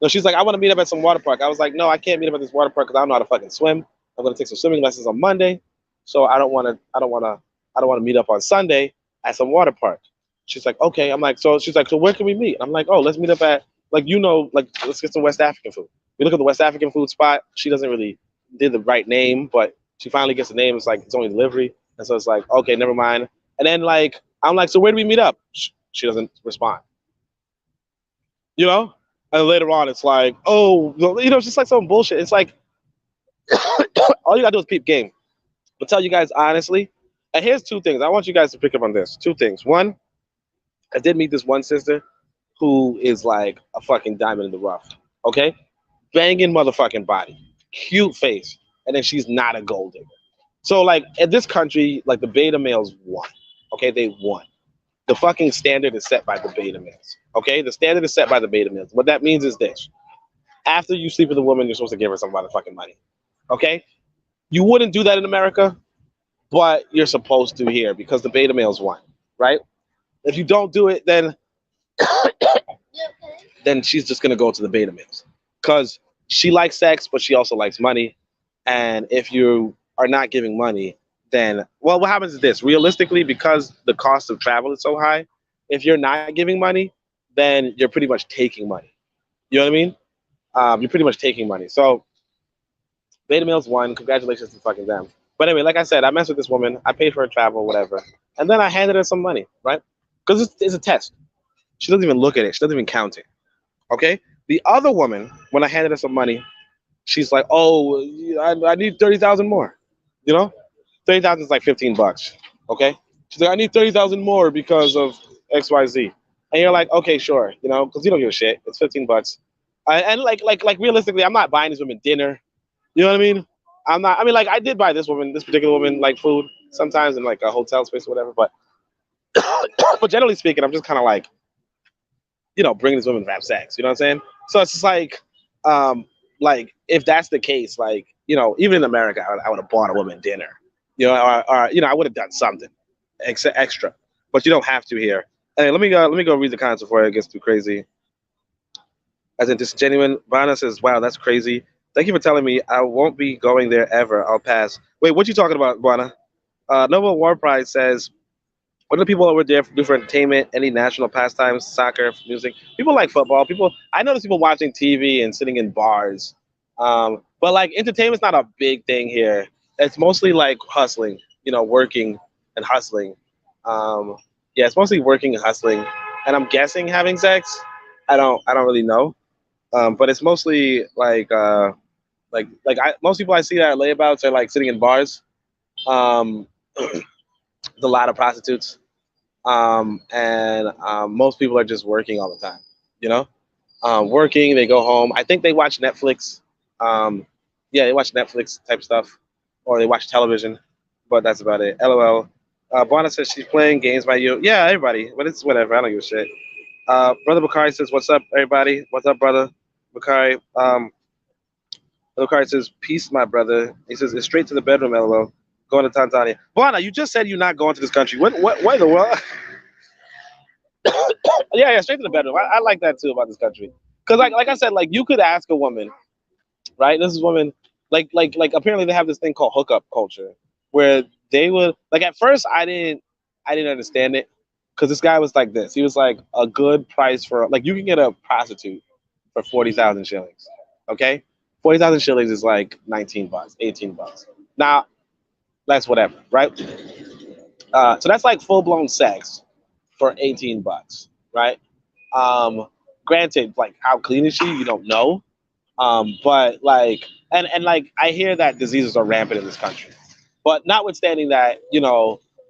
No, she's like, I want to meet up at some water park. I was like, no, I can't meet up at this water park because I don't know how to fucking swim. I'm gonna take some swimming lessons on Monday, so I don't want to meet up on Sunday at some water park. She's like, okay. I'm like, so she's like, so where can we meet? I'm like, oh, let's meet up at like let's get some West African food. We look at the West African food spot. She doesn't really did the right name, but she finally gets the name. It's like it's only delivery, and so it's like, okay, never mind. And then like I'm like, so where do we meet up? She doesn't respond. You know. And later on, it's like, oh, it's just like some bullshit. It's like all you gotta do is peep game. But tell you guys honestly, and here's two things. I want you guys to pick up on this. Two things. One, I did meet this one sister who is like a fucking diamond in the rough. Okay, banging motherfucking body, cute face, and then she's not a gold digger. So like in this country, like the beta males won. Okay, they won. The fucking standard is set by the beta males. Okay, the standard is set by the beta males. What that means is this: after you sleep with a woman, you're supposed to give her some motherfucking money. Okay, you wouldn't do that in America, but you're supposed to here because the beta males won, right? If you don't do it, then she's just gonna go to the beta males because she likes sex, but she also likes money. And if you are not giving money, then well, what happens is this: realistically, because the cost of travel is so high, if you're not giving money, then you're pretty much taking money. You know what I mean? You're pretty much taking money. So beta males won. Congratulations to fucking them. But anyway, like I said, I messed with this woman. I paid for her travel, whatever, and then I handed her some money, right? Because it's a test. She doesn't even look at it. She doesn't even count it. Okay. The other woman, when I handed her some money, she's like, "Oh, I need 30,000 more." You know, 30,000 is like $15. Okay. She's like, "I need 30,000 more because of XYZ." And you're like, "Okay, sure." You know, because you don't give a shit. It's $15. And like realistically, I'm not buying this woman dinner. You know what I mean? I'm not. I mean, like I did buy this particular woman, like food sometimes in like a hotel space or whatever. But but generally speaking, I'm just kind of like, bringing these women to have sex. You know what I'm saying? So it's just like if that's the case, like, even in America, I would have bought a woman dinner, or I would have done something extra, but you don't have to here. Hey, let me go read the comments before it gets too crazy. As in, disingenuine. Bana says, "Wow, that's crazy. Thank you for telling me. I won't be going there ever. I'll pass." Wait, what you talking about, Bana? Nova War Pride says, what do people over there do for entertainment? Any national pastimes, soccer, music? People like football. I notice people watching TV and sitting in bars. But like entertainment's not a big thing here. It's mostly like hustling, working and hustling. Yeah, it's mostly working and hustling, and I'm guessing having sex. I don't really know. But it's mostly most people I see that are layabouts are like sitting in bars. Um, a lot of prostitutes. And most people are just working all the time, you know, working. They go home. I think they watch Netflix. Yeah, they watch Netflix type stuff, or they watch television. But that's about it. LOL. Bonna says she's playing games by you. Yeah, everybody. But it's whatever. I don't give a shit. Brother Bakari says, "What's up, everybody? What's up, brother Bakari?" Brother Bakari says, "Peace, my brother." He says, "It's straight to the bedroom." LOL. Going to Tanzania. Bonna, you just said you're not going to this country. What in the world? Yeah, straight to the bedroom. I like that too about this country. Because like I said, like you could ask a woman, right? This is woman, like apparently they have this thing called hookup culture, where they would like at first I didn't understand it because this guy was like this. He was like a good price for like you can get a prostitute for 40,000 shillings. Okay, 40,000 shillings is like $19, $18. Now that's whatever, right? So that's like full blown sex for 18 bucks, right? Um, Granted, like how clean is she? You don't know. But like, and like, I hear that diseases are rampant in this country. But notwithstanding that,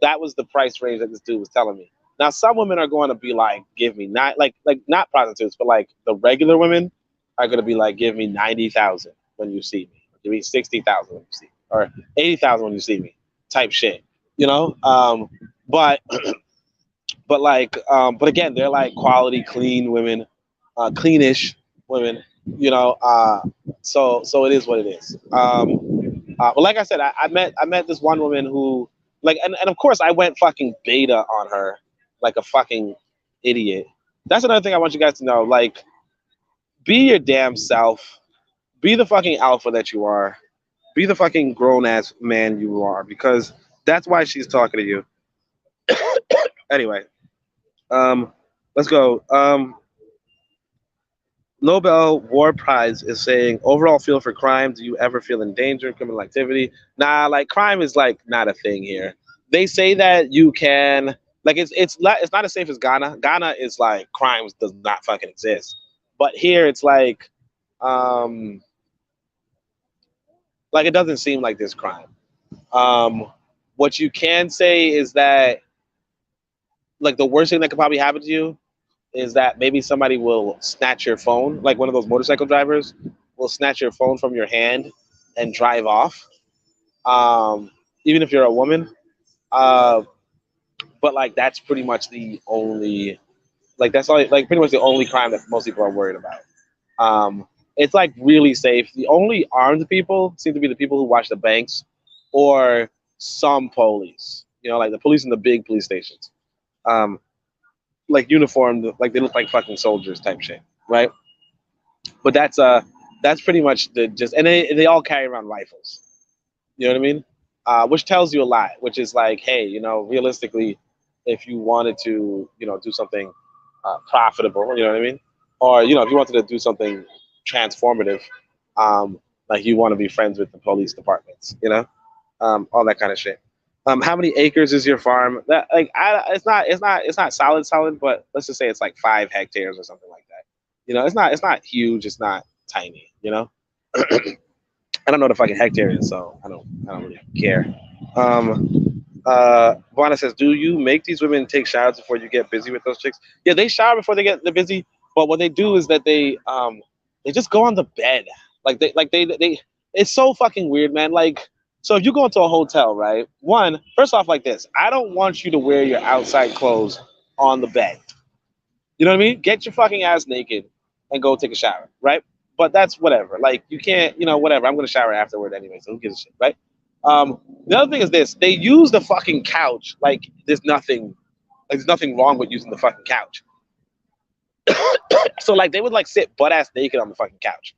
that was the price range that this dude was telling me. Now, some women are going to be like, give me not like not prostitutes, but like the regular women are going to be like, give me 90,000 when you see me, give me 60,000 when you see me, or 80,000 when you see me, type shit. You know, but but again, they're like quality, clean women, cleanish women. You know, so it is what it is. But like I said, I met this one woman who like, and of course I went fucking beta on her like a fucking idiot. That's another thing I want you guys to know. Like, be your damn self. Be the fucking alpha that you are. Be the fucking grown ass man you are, because that's why she's talking to you. Anyway, let's go. Nobel War Prize is saying overall feel for crime. Do you ever feel in danger, criminal activity? Nah, like crime is like not a thing here. They say that you can like it's not as safe as Ghana. Ghana is like crimes does not fucking exist. But here it's um like it doesn't seem like this crime. Um what you can say is that like the worst thing that could probably happen to you is that maybe somebody will snatch your phone, like one of those motorcycle drivers will snatch your phone from your hand and drive off. Um, Even if you're a woman, uh, but like that's pretty much the only, like that's all, like pretty much the only crime that most people are worried about. It's like really safe. The only armed people seem to be the people who watch the banks, or some police. You know, like the police in the big police stations. Um, like uniformed, like they look like fucking soldiers type shit, right? But that's pretty much the just, and they all carry around rifles. You know what I mean? Which tells you a lot. Which is like, hey, realistically, if you wanted to, do something profitable, you know what I mean, or if you wanted to do something transformative, like you want to be friends with the police departments, all that kind of shit. How many acres is your farm? That like, it's not solid, but let's just say it's like 5 hectares or something like that. It's not huge. It's not tiny. I don't know what a fucking hectare is, so I don't really care. Vana says, do you make these women take showers before you get busy with those chicks? Yeah, they shower before they're busy, but what they do is that they just go on the bed. Like they it's so fucking weird, man. Like, so if you go into a hotel, right? First off, like this, I don't want you to wear your outside clothes on the bed. You know what I mean? Get your fucking ass naked and go take a shower, right? But that's whatever. Like, you can't, whatever. I'm gonna shower afterward anyway, so who gives a shit, right? The other thing is this: they use the fucking couch like there's nothing wrong with using the fucking couch. So like they would like sit butt ass naked on the fucking couch,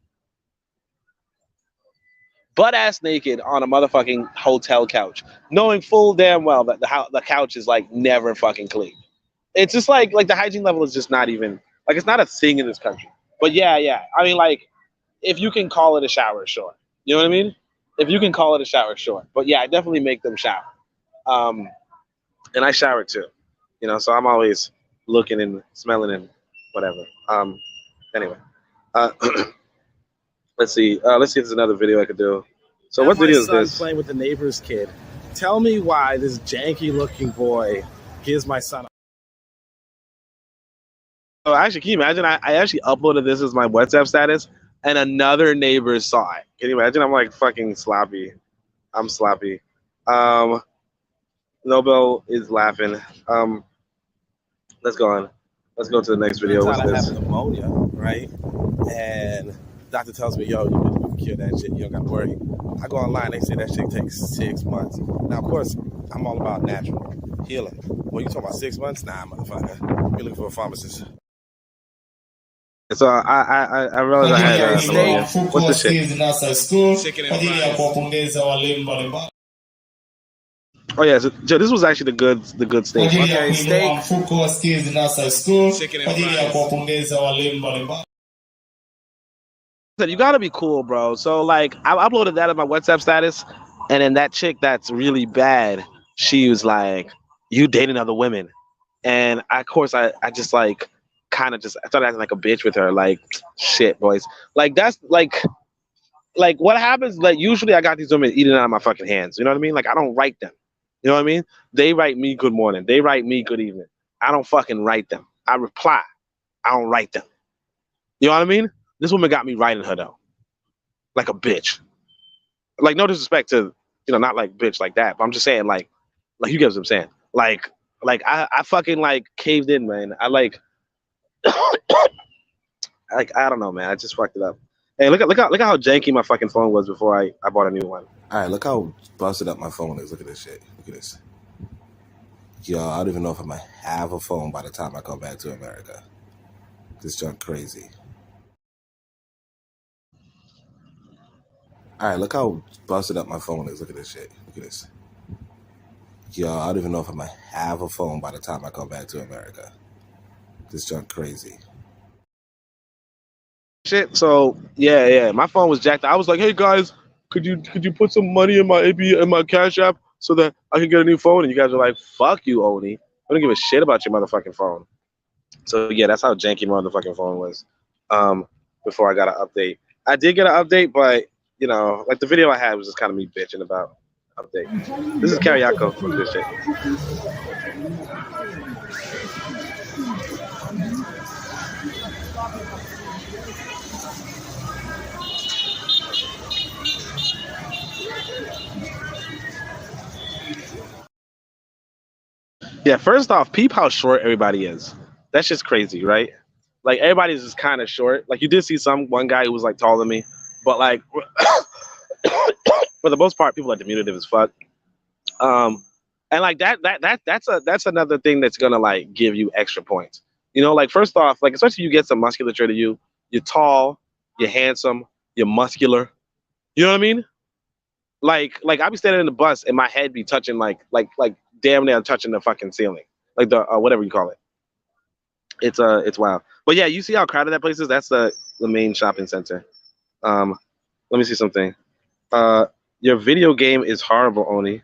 butt ass naked on a motherfucking hotel couch, knowing full damn well that the couch is like never fucking clean. It's just like the hygiene level is just not even like it's not a thing in this country. But yeah. I mean, like, if you can call it a shower, sure. You know what I mean? If you can call it a shower, sure. But yeah, I definitely make them shower. And I shower too. So I'm always looking and smelling and whatever. Anyway, uh, let's see. Let's see if there's another video I could do. So what video is this? Playing with the neighbor's kid. Tell me why this janky-looking boy gives my son. Oh, actually, can you imagine? I actually uploaded this as my WhatsApp status, and another neighbor saw it. Can you imagine? I'm like fucking sloppy. I'm sloppy. Nobel is laughing. Let's go on. Let's go to the next video. What's this? I have pneumonia, right? And doctor tells me, yo, you can cure that shit. You don't got to worry. I go online. They say that shit takes 6 months. Now, of course, I'm all about natural healing. Well, you talking about 6 months? Nah, motherfucker. You're looking for a pharmacist. So I realized I had pneumonia. What's the shit? Oh yeah, so this was actually the good steak. Okay, steak. You gotta be cool, bro. So like, I uploaded that on my WhatsApp status, and then that chick that's really bad, she was like, "You dating other women?" And of course, I just like kind of just I started acting like a bitch with her. Like, shit, boys. Like that's like what happens. Like usually, I got these women eating out of my fucking hands. You know what I mean? Like I don't write them. You know what I mean? They write me good morning. They write me good evening. I don't fucking write them. I reply. I don't write them. You know what I mean? This woman got me writing her though, like a bitch. Like no disrespect to not like bitch like that, but I'm just saying like you get what I'm saying. Like I fucking like caved in, man. I like I don't know, man. I just fucked it up. Hey, look at how janky my fucking phone was before I bought a new one. All right, look how busted up my phone is. Look at this shit. Look at this. Yo, I don't even know if I'm gonna have a phone by the time I come back to America. This junk crazy. All right, look how busted up my phone is. Look at this shit. Look at this. Yo, I don't even know if I'm gonna have a phone by the time I come back to America. This junk crazy. Shit. So yeah, my phone was jacked. I was like, hey guys, could you put some money in my AB in my Cash App so that I can get a new phone? And you guys are like, fuck you, Oni. I don't give a shit about your motherfucking phone. So yeah, that's how janky my motherfucking phone was. Before I got an update, I did get an update, but like the video I had was just kind of me bitching about update. This is Kariako from this shit. Yeah, first off, peep how short everybody is. That's just crazy, right? Like everybody's just kind of short. Like you did see one guy who was like taller than me, but like for the most part, people are diminutive as fuck. And like that's another thing that's gonna like give you extra points. Like first off, like especially you get some musculature to you. You're tall, you're handsome, you're muscular. You know what I mean? Like I be standing in the bus and my head be touching like damn near touching the fucking ceiling, like the whatever you call it. It's wild. But yeah, you see how crowded that place is? That's the main shopping center. Let me see something. Uh, your video game is horrible, Oni.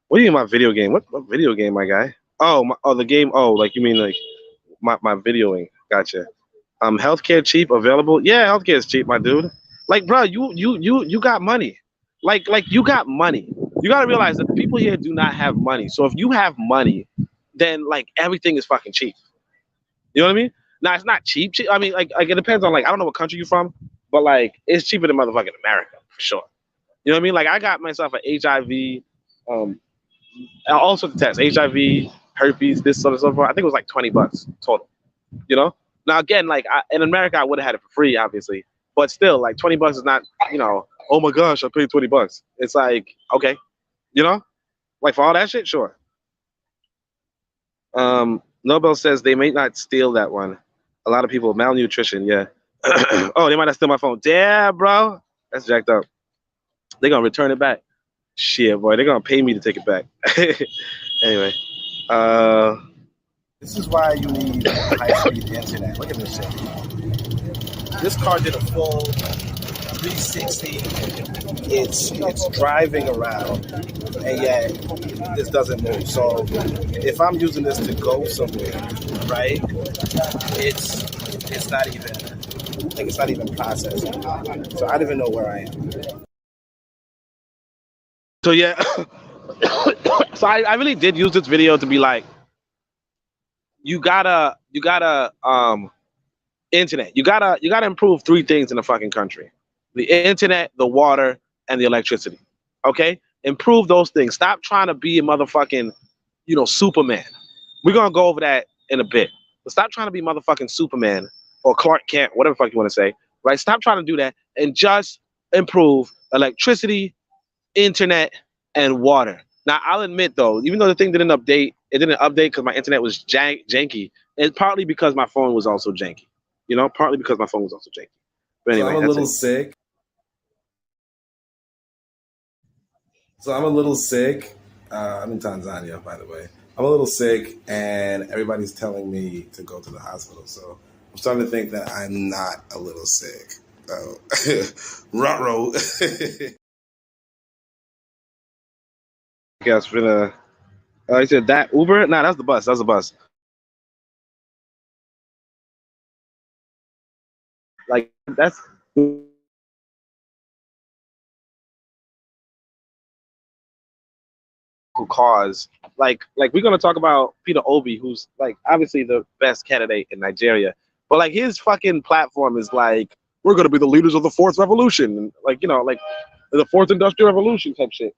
What do you mean my video game? What video game, my guy? Oh, the game. Oh, like you mean like my videoing? Gotcha. Healthcare cheap, available. Yeah, healthcare is cheap, my dude. Like, bro, you got money. Like you got money. You gotta realize that the people here do not have money. So if you have money, then like everything is fucking cheap. You know what I mean? Now it's not cheap. I mean, like it depends on like I don't know what country you're from, but like it's cheaper than motherfucking America for sure. You know what I mean? Like I got myself an HIV, all sorts of tests, HIV, herpes, this sort of so forth. I think it was like $20 total. You know? Now again, like in America, I would have had it for free, obviously, but still, like $20 is not, oh my gosh, I paid $20. It's like okay, like for all that shit, sure. Nobel says they may not steal that one. A lot of people malnutrition, yeah. Oh, they might not steal my phone. Damn, bro, that's jacked up. They're gonna return it back. Shit, boy, they're gonna pay me to take it back. Anyway, This is why you need high-speed internet. Look at this shit. This car did a full 360. It's driving around, and yet this doesn't move. So if I'm using this to go somewhere, right? It's not even like it's not even processing. So I don't even know where I am. so yeah, so I really did use this video to be like, you gotta internet. You gotta improve three things in the fucking country: the internet, the water, and the electricity. Okay, improve those things. Stop trying to be a motherfucking Superman. We're gonna go over that in a bit. But stop trying to be motherfucking Superman or Clark Kent, whatever the fuck you want to say. Right? Stop trying to do that and just improve electricity, internet, and water. Now I'll admit though, even though the thing didn't update, it didn't update because my internet was janky. It's partly because my phone was also janky. Partly because my phone was also janky. But So anyway, I'm a that's little it. sick. So I'm a little sick. I'm in Tanzania, by the way. I'm a little sick, and everybody's telling me to go to the hospital. So I'm starting to think that I'm not a little sick. Oh, ruh-roh. Guess for the. You said that Uber? Nah, that's the bus. That's the bus. Like that's who cause like we're gonna talk about Peter Obi, who's like obviously the best candidate in Nigeria, but like his fucking platform is like we're gonna be the leaders of the fourth revolution, like like the fourth industrial revolution type shit.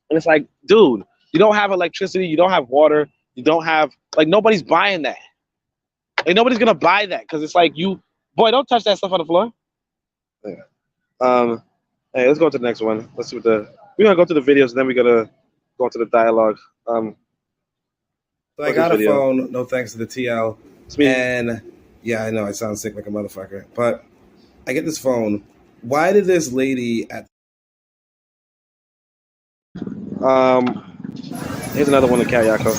And it's like, dude, you don't have electricity, you don't have water, you don't have like nobody's buying that. Like nobody's gonna buy that because it's like you, boy, don't touch that stuff on the floor. Yeah. Hey, let's go to the next one. Let's see what we're gonna go to the videos and then we're gonna go into the dialogue. So I got a phone, no thanks to the TL. It's me. And yeah, I know I sound sick like a motherfucker, but I get this phone. Why did this lady at Here's another one to Kayako.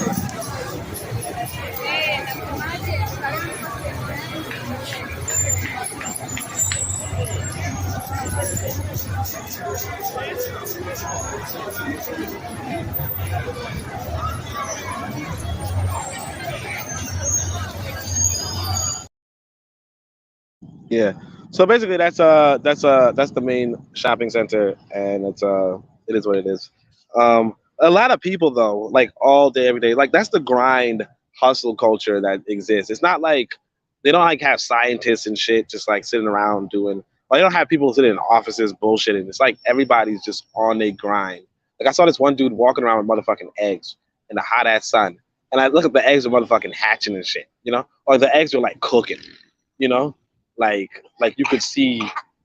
Yeah. So basically, that's the main shopping center, and it is what it is. A lot of people though, like all day, every day, like that's the grind hustle culture that exists. It's not like they don't like have scientists and shit just like sitting around doing. Or they don't have people sitting in offices bullshitting. It's like everybody's just on their grind. Like I saw this one dude walking around with motherfucking eggs in the hot ass sun, and I look at the eggs are motherfucking hatching and shit, or the eggs are like cooking, you know like you could see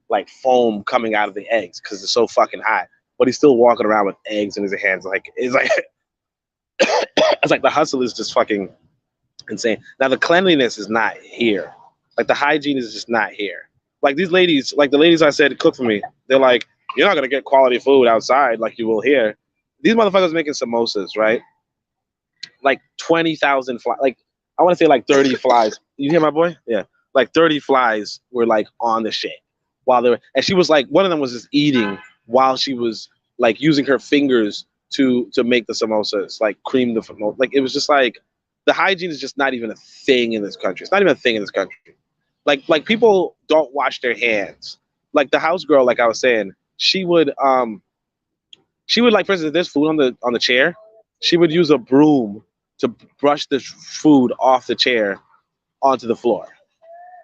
like foam coming out of the eggs because it's so fucking hot. But he's still walking around with eggs in his hands. Like it's like it's like the hustle is just fucking insane. Now the cleanliness is not here. Like the hygiene is just not here. Like these ladies, like the ladies I said cook for me, they're like, you're not gonna get quality food outside like you will here. These motherfuckers making samosas, right? Like 20,000 flies. Like I want to say like 30 flies. You hear my boy? Yeah, like 30 flies were like on the shit while they were, and she was like, one of them was just eating while she was like using her fingers to make the samosas, like cream the samosa. Like it was just like the hygiene is just not even a thing in this country. It's not even a thing in this country. Like people don't wash their hands. Like the house girl, like I was saying, she would like, for instance, if there's food on the chair, she would use a broom to brush the food off the chair onto the floor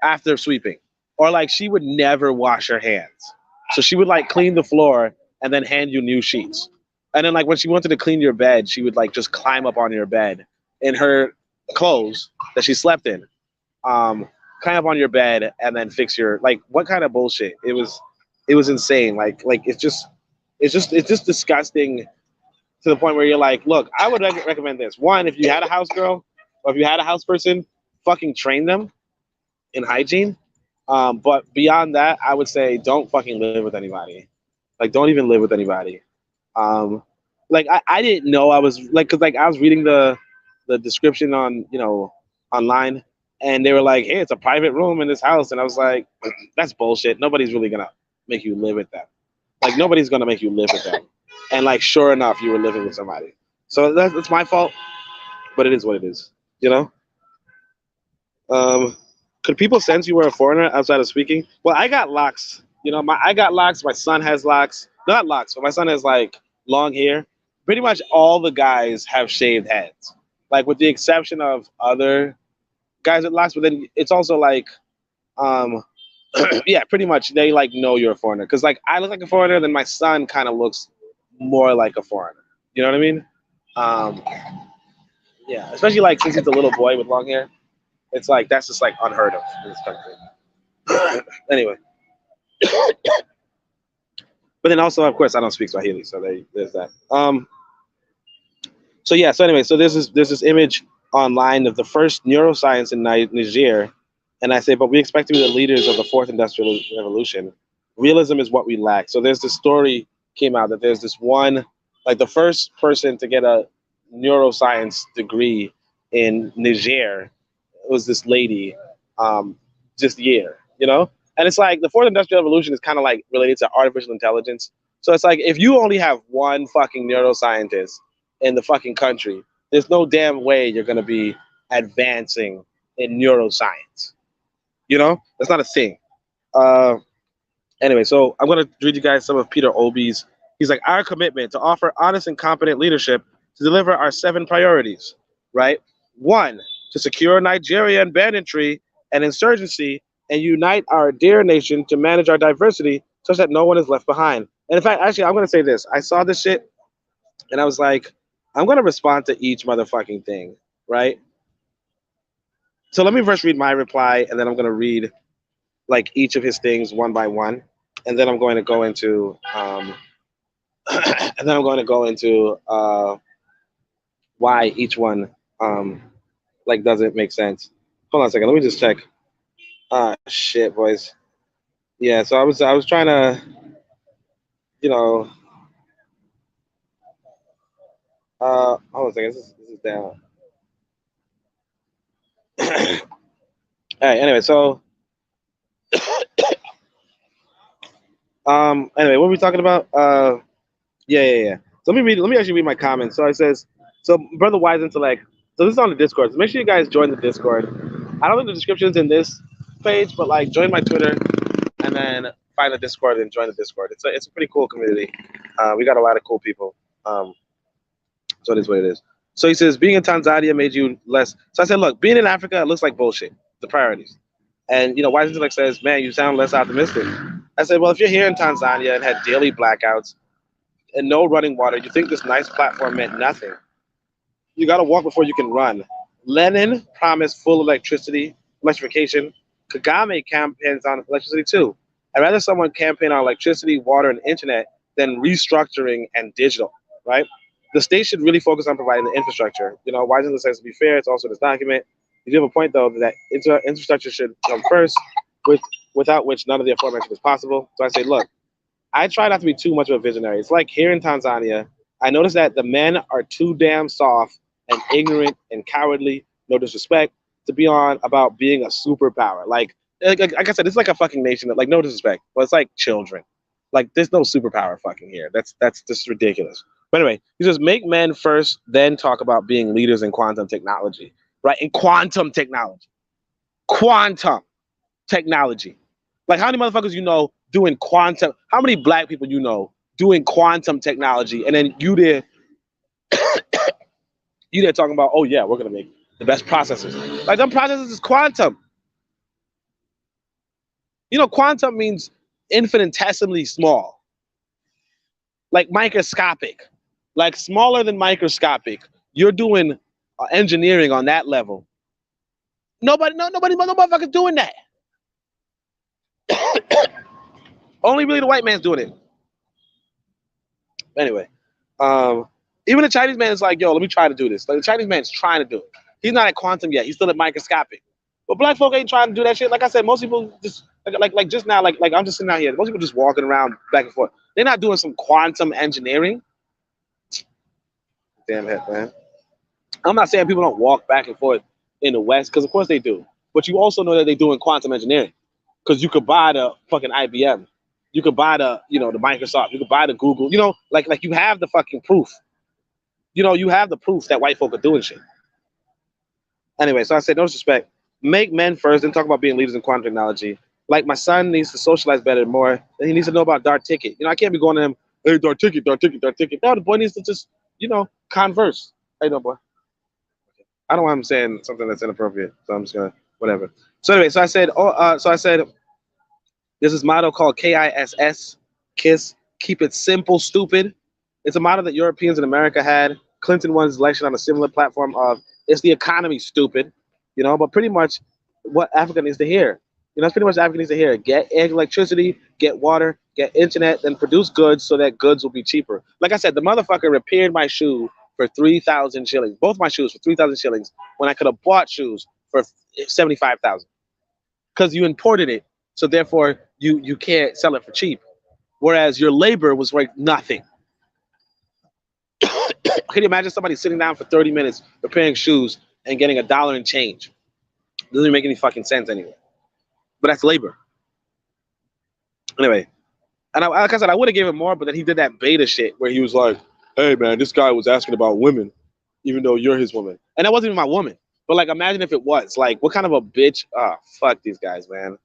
after sweeping. Or like she would never wash her hands. So she would like clean the floor and then hand you new sheets. And then like when she wanted to clean your bed, she would like just climb up on your bed in her clothes that she slept in. Climb up on your bed and then fix your, like, what kind of bullshit? It was insane. Like it's just disgusting to the point where you're like, look, I would recommend this. One, if you had a house girl or if you had a house person, fucking train them in hygiene. But beyond that, I would say don't fucking live with anybody. Like, don't even live with anybody. Like I didn't know I was like, cause like I was reading the description on online, and they were like, hey, it's a private room in this house, and I was like, that's bullshit. Nobody's really gonna make you live with them. Like nobody's gonna make you live with them. And like, sure enough, you were living with somebody. So that's my fault, but it is what it is. You know. Could people sense you were a foreigner outside of speaking? Well, I got locks. I got locks. My son has locks. Not locks, but my son has like long hair. Pretty much all the guys have shaved heads, like with the exception of other guys with locks. But then it's also like, yeah, pretty much they like know you're a foreigner because like I look like a foreigner, then my son kind of looks more like a foreigner. You know what I mean? Um, yeah, especially like since he's a little boy with long hair. It's like that's just like unheard of in this country. Anyway, but then also, of course, I don't speak Swahili, so there's that. So yeah. So anyway, so there's this image online of the first neuroscience in Niger, and I say, but we expect to be the leaders of the fourth industrial revolution. Realism is what we lack. So there's this story came out that there's this one, like the first person to get a neuroscience degree in Niger was this lady, this year. And it's like the fourth industrial revolution is kind of like related to artificial intelligence. So it's like if you only have one fucking neuroscientist in the fucking country, there's no damn way you're gonna be advancing in neuroscience. That's not a thing. Uh, anyway, so I'm gonna read you guys some of Peter Obi's. He's like, our commitment to offer honest and competent leadership to deliver our 7 priorities. Right. 1, to secure Nigeria and banditry and insurgency and unite our dear nation to manage our diversity such that no one is left behind. And in fact, actually, I'm gonna say this. I saw this shit and I was like, I'm gonna respond to each motherfucking thing. Right. So let me first read my reply, and then I'm gonna read like each of his things one by one, and then I'm going to go into and then I'm going to go into why each one like doesn't make sense. Hold on a second. Let me just check. Shit, boys. Yeah. So I was trying to, you know, hold on a second. This is down. All right. Anyway, so anyway, what were we talking about? Yeah. So let me actually read my comments. So it says, so brother wise intellect. So this is on the Discord. So make sure you guys join the Discord. I don't think the description's in this page, but like join my Twitter and then find the Discord and join the Discord. It's a pretty cool community. We got a lot of cool people. So it is what it is. So he says, being in Tanzania made you less. So I said, look, being in Africa looks like bullshit. The priorities. And wise intellect says, man, you sound less optimistic. I said, well, if you're here in Tanzania and had daily blackouts and no running water, you think this nice platform meant nothing. You got to walk before you can run. Lenin promised full electrification. Kagame campaigns on electricity too. I'd rather someone campaign on electricity, water, and internet than restructuring and digital, right? The state should really focus on providing the infrastructure. Washington says, to be fair, it's also in this document. You do have a point, though, that infrastructure should come first, without which none of the aforementioned is possible. So I say, look, I try not to be too much of a visionary. It's like here in Tanzania, I noticed that the men are too damn soft and ignorant and cowardly, no disrespect, to be on about being a superpower. Like I said, it's like a fucking nation that, like, no disrespect, but it's like children. Like, there's no superpower fucking here. That's just ridiculous. But anyway, he says, make men first, then talk about being leaders in quantum technology, right? In quantum technology. Quantum technology. Like, how many motherfuckers doing quantum? How many black people doing quantum technology? And then you there talking about, oh yeah, we're gonna make the best processors. Like, them processors is quantum. Quantum means infinitesimally small, like microscopic, like smaller than microscopic. You're doing engineering on that level. Nobody motherfuckers doing that. Only really the white man's doing it. Anyway, even the Chinese man is like, yo, let me try to do this. Like, the Chinese man's trying to do it. He's not at quantum yet. He's still at microscopic. But black folk ain't trying to do that shit. Like I said, most people just like just now, like I'm just sitting out here. Most people just walking around back and forth. They're not doing some quantum engineering. Damn it, man. I'm not saying people don't walk back and forth in the West, because of course they do. But you also know that they're doing quantum engineering, because you could buy the fucking IBM, you could buy the the Microsoft, you could buy the Google. Like you have the fucking proof. You have the proof that white folk are doing shit. Anyway, so I said, no disrespect. Make men first, then talk about being leaders in quantum technology. Like, my son needs to socialize better and more. Then he needs to know about Dark Ticket. I can't be going to him, hey, Dark Ticket, Dark Ticket, Dark Ticket. No, the boy needs to just, converse. Hey, no, boy. I don't want him saying something that's inappropriate, so I'm just gonna whatever. So anyway, so I said, there's this motto called KISS, keep it simple, stupid. It's a motto that Europeans in America had. Clinton won his election on a similar platform of, it's the economy, stupid. But pretty much what Africa needs to hear. That's pretty much what Africa needs to hear. Get electricity, get water, get internet, then produce goods so that goods will be cheaper. Like I said, the motherfucker repaired my shoe for 3,000 shillings. Both my shoes for 3,000 shillings when I could have bought shoes for 75,000. Because you imported it, so therefore you can't sell it for cheap. Whereas your labor was worth nothing. Can you imagine somebody sitting down for 30 minutes repairing shoes and getting $1 and change? Doesn't make any fucking sense anyway. But that's labor. Anyway, and like I said, I would have given more, but then he did that beta shit where he was like, hey man, this guy was asking about women, even though you're his woman. And that wasn't even my woman. But like, imagine if it was. Like, what kind of a bitch? Oh, fuck these guys, man.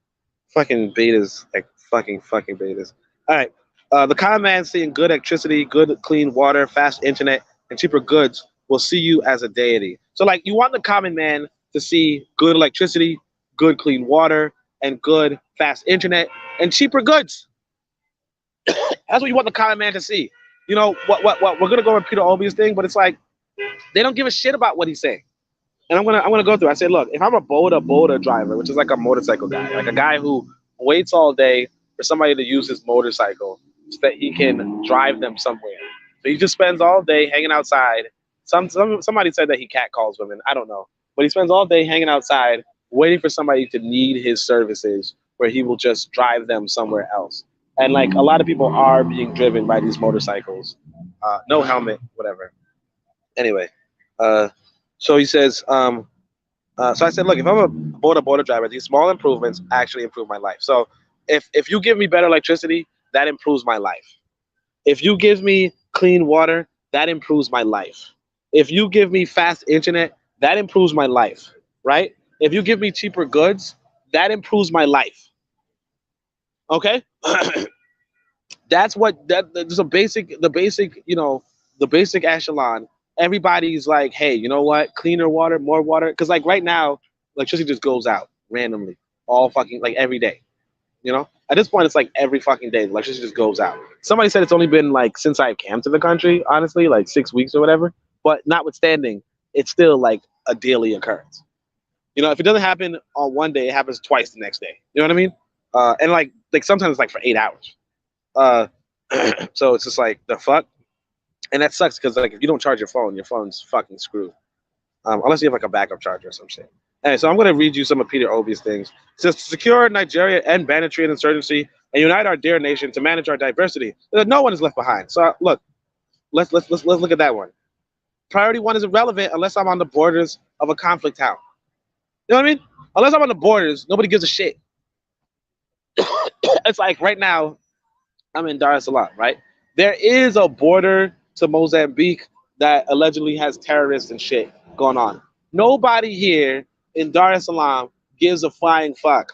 Fucking betas, like fucking betas. All right. The common man seeing good electricity, good clean water, fast internet, and cheaper goods will see you as a deity. So, like, you want the common man to see good electricity, good clean water, and good fast internet and cheaper goods. That's what you want the common man to see. You know what? We're gonna go with Peter Obi's thing, but it's like they don't give a shit about what he's saying. And I'm gonna go through. I say, look, if I'm a boda driver, which is like a motorcycle guy, like a guy who waits all day for somebody to use his motorcycle so that he can drive them somewhere. So he just spends all day hanging outside. Somebody said that he catcalls women. I don't know, but he spends all day hanging outside, waiting for somebody to need his services, where he will just drive them somewhere else. And like a lot of people are being driven by these motorcycles, no helmet, whatever. Anyway, uh, so he says, so I said, look, if I'm a border driver, these small improvements actually improve my life. So if you give me better electricity, that improves my life. If you give me clean water, that improves my life. If you give me fast internet, that improves my life, right? If you give me cheaper goods, that improves my life. Okay? That's a basic the basic, the basic echelon. Everybody's like, hey, you know what? Cleaner water, more water. Because like right now, electricity just goes out randomly, all fucking like every day. At this point, it's like every fucking day, the electricity just goes out. Somebody said it's only been like since I came to the country, honestly, like 6 weeks or whatever. But notwithstanding, it's still like a daily occurrence. If it doesn't happen on one day, it happens twice the next day. You know what I mean? And like sometimes it's like for 8 hours. Uh, so it's just like the fuck, and that sucks because like if you don't charge your phone's fucking screwed. Unless you have like a backup charger or some shit. Anyway, so I'm going to read you some of Peter Obi's things. It says, to secure Nigeria, end banditry and insurgency, and unite our dear nation to manage our diversity, so that no one is left behind. So look, let's look at that one. Priority one is irrelevant unless I'm on the borders of a conflict town. You know what I mean? Unless I'm on the borders, nobody gives a shit. It's like right now, I'm in Dar es Salaam, right? There is a border to Mozambique that allegedly has terrorists and shit going on. Nobody here in Dar es Salaam gives a flying fuck.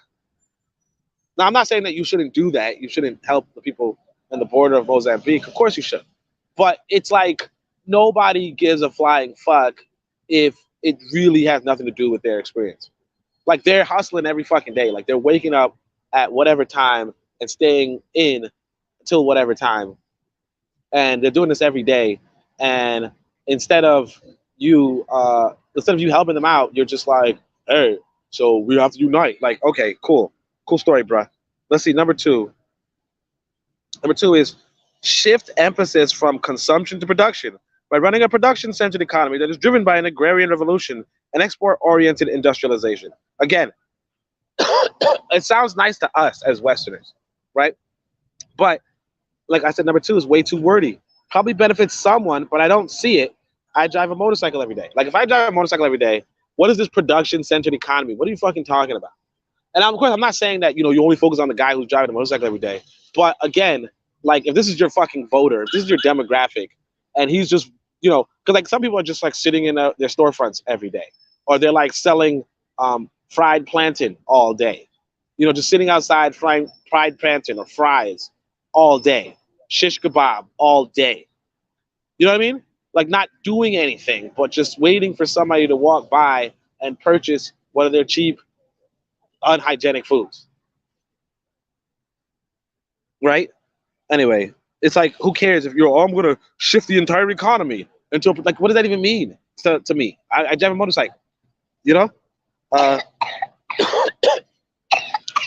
Now, I'm not saying that you shouldn't do that. You shouldn't help the people in the border of Mozambique. Of course you should. But it's like nobody gives a flying fuck if it really has nothing to do with their experience. Like they're hustling every fucking day. Like they're waking up at whatever time and staying in until whatever time. And they're doing this every day. And instead of you helping them out, you're just like, hey, so we have to unite. Like, okay, cool story, bruh. Let's see. Number two is shift emphasis from consumption to production by running a production-centered economy that is driven by an agrarian revolution and export-oriented industrialization. Again, it sounds nice to us as Westerners, right? But like I said, number two is way too wordy. Probably benefits someone, but I don't see it. I drive a motorcycle every day. Like if I drive a motorcycle every day, what is this production-centered economy? What are you fucking talking about? And of course, I'm not saying that, you only focus on the guy who's driving a motorcycle every day. But again, like if this is your fucking voter, if this is your demographic, and he's just, because like some people are just like sitting in their storefronts every day, or they're like selling fried plantain all day, just sitting outside frying fried plantain or fries all day, shish kebab all day. You know what I mean? Like not doing anything, but just waiting for somebody to walk by and purchase one of their cheap, unhygienic foods. Right? Anyway, it's like, who cares if I'm going to shift the entire economy into, like, what does that even mean to me? I drive a motorcycle, you know? Uh,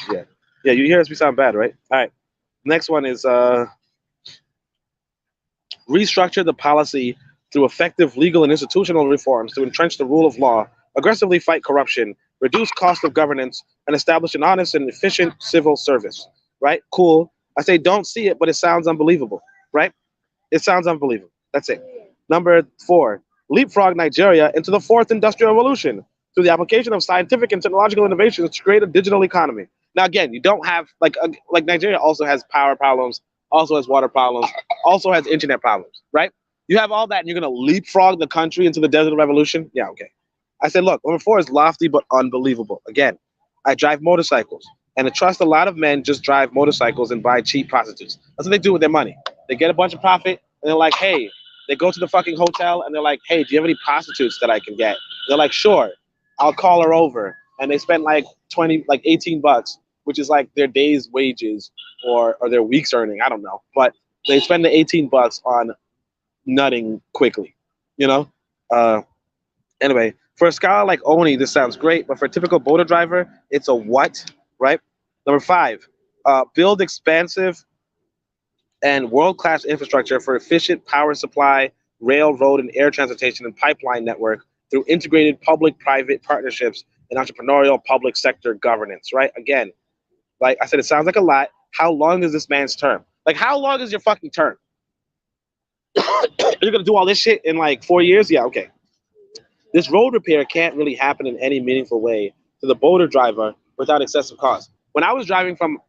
yeah. Yeah, you hear us, we sound bad, right? All right. Next one is restructure the policy through effective legal and institutional reforms to entrench the rule of law, aggressively fight corruption, reduce cost of governance, and establish an honest and efficient civil service. Right? Cool. I say don't see it, but it sounds unbelievable. Right? It sounds unbelievable. That's it. Number 4, leapfrog Nigeria into the 4th industrial revolution through the application of scientific and technological innovations to create a digital economy. Now, again, you don't have, like Nigeria also has power problems, also has water problems, also has internet problems, right? You have all that, and you're going to leapfrog the country into the digital revolution? Yeah, okay. I said, look, number 4 is lofty but unbelievable. Again, I drive motorcycles. And to trust a lot of men just drive motorcycles and buy cheap prostitutes. That's what they do with their money. They get a bunch of profit and they're like, hey, they go to the fucking hotel and they're like, hey, do you have any prostitutes that I can get? They're like, sure, I'll call her over. And they spend like 20, like $18, which is like their day's wages or their week's earning. I don't know. But they spend the $18 on nutting quickly, you know? Uh, anyway, for a scholar like Oni, this sounds great, but for a typical boater driver, it's a what, right? Number 5, build expansive and world-class infrastructure for efficient power supply, rail, road, and air transportation and pipeline network through integrated public-private partnerships and entrepreneurial public sector governance, right? Again, like I said, it sounds like a lot. How long is this man's term? Like, how long is your fucking term? You're gonna do all this shit in like 4 years? Yeah, okay. This road repair can't really happen in any meaningful way to the boater driver without excessive cost. When I was driving from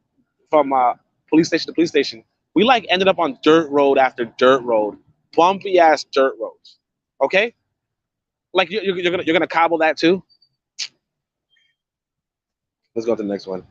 police station to police station, we like ended up on dirt road after dirt road, bumpy ass dirt roads. Okay, like you're gonna cobble that too. Let's go to the next one.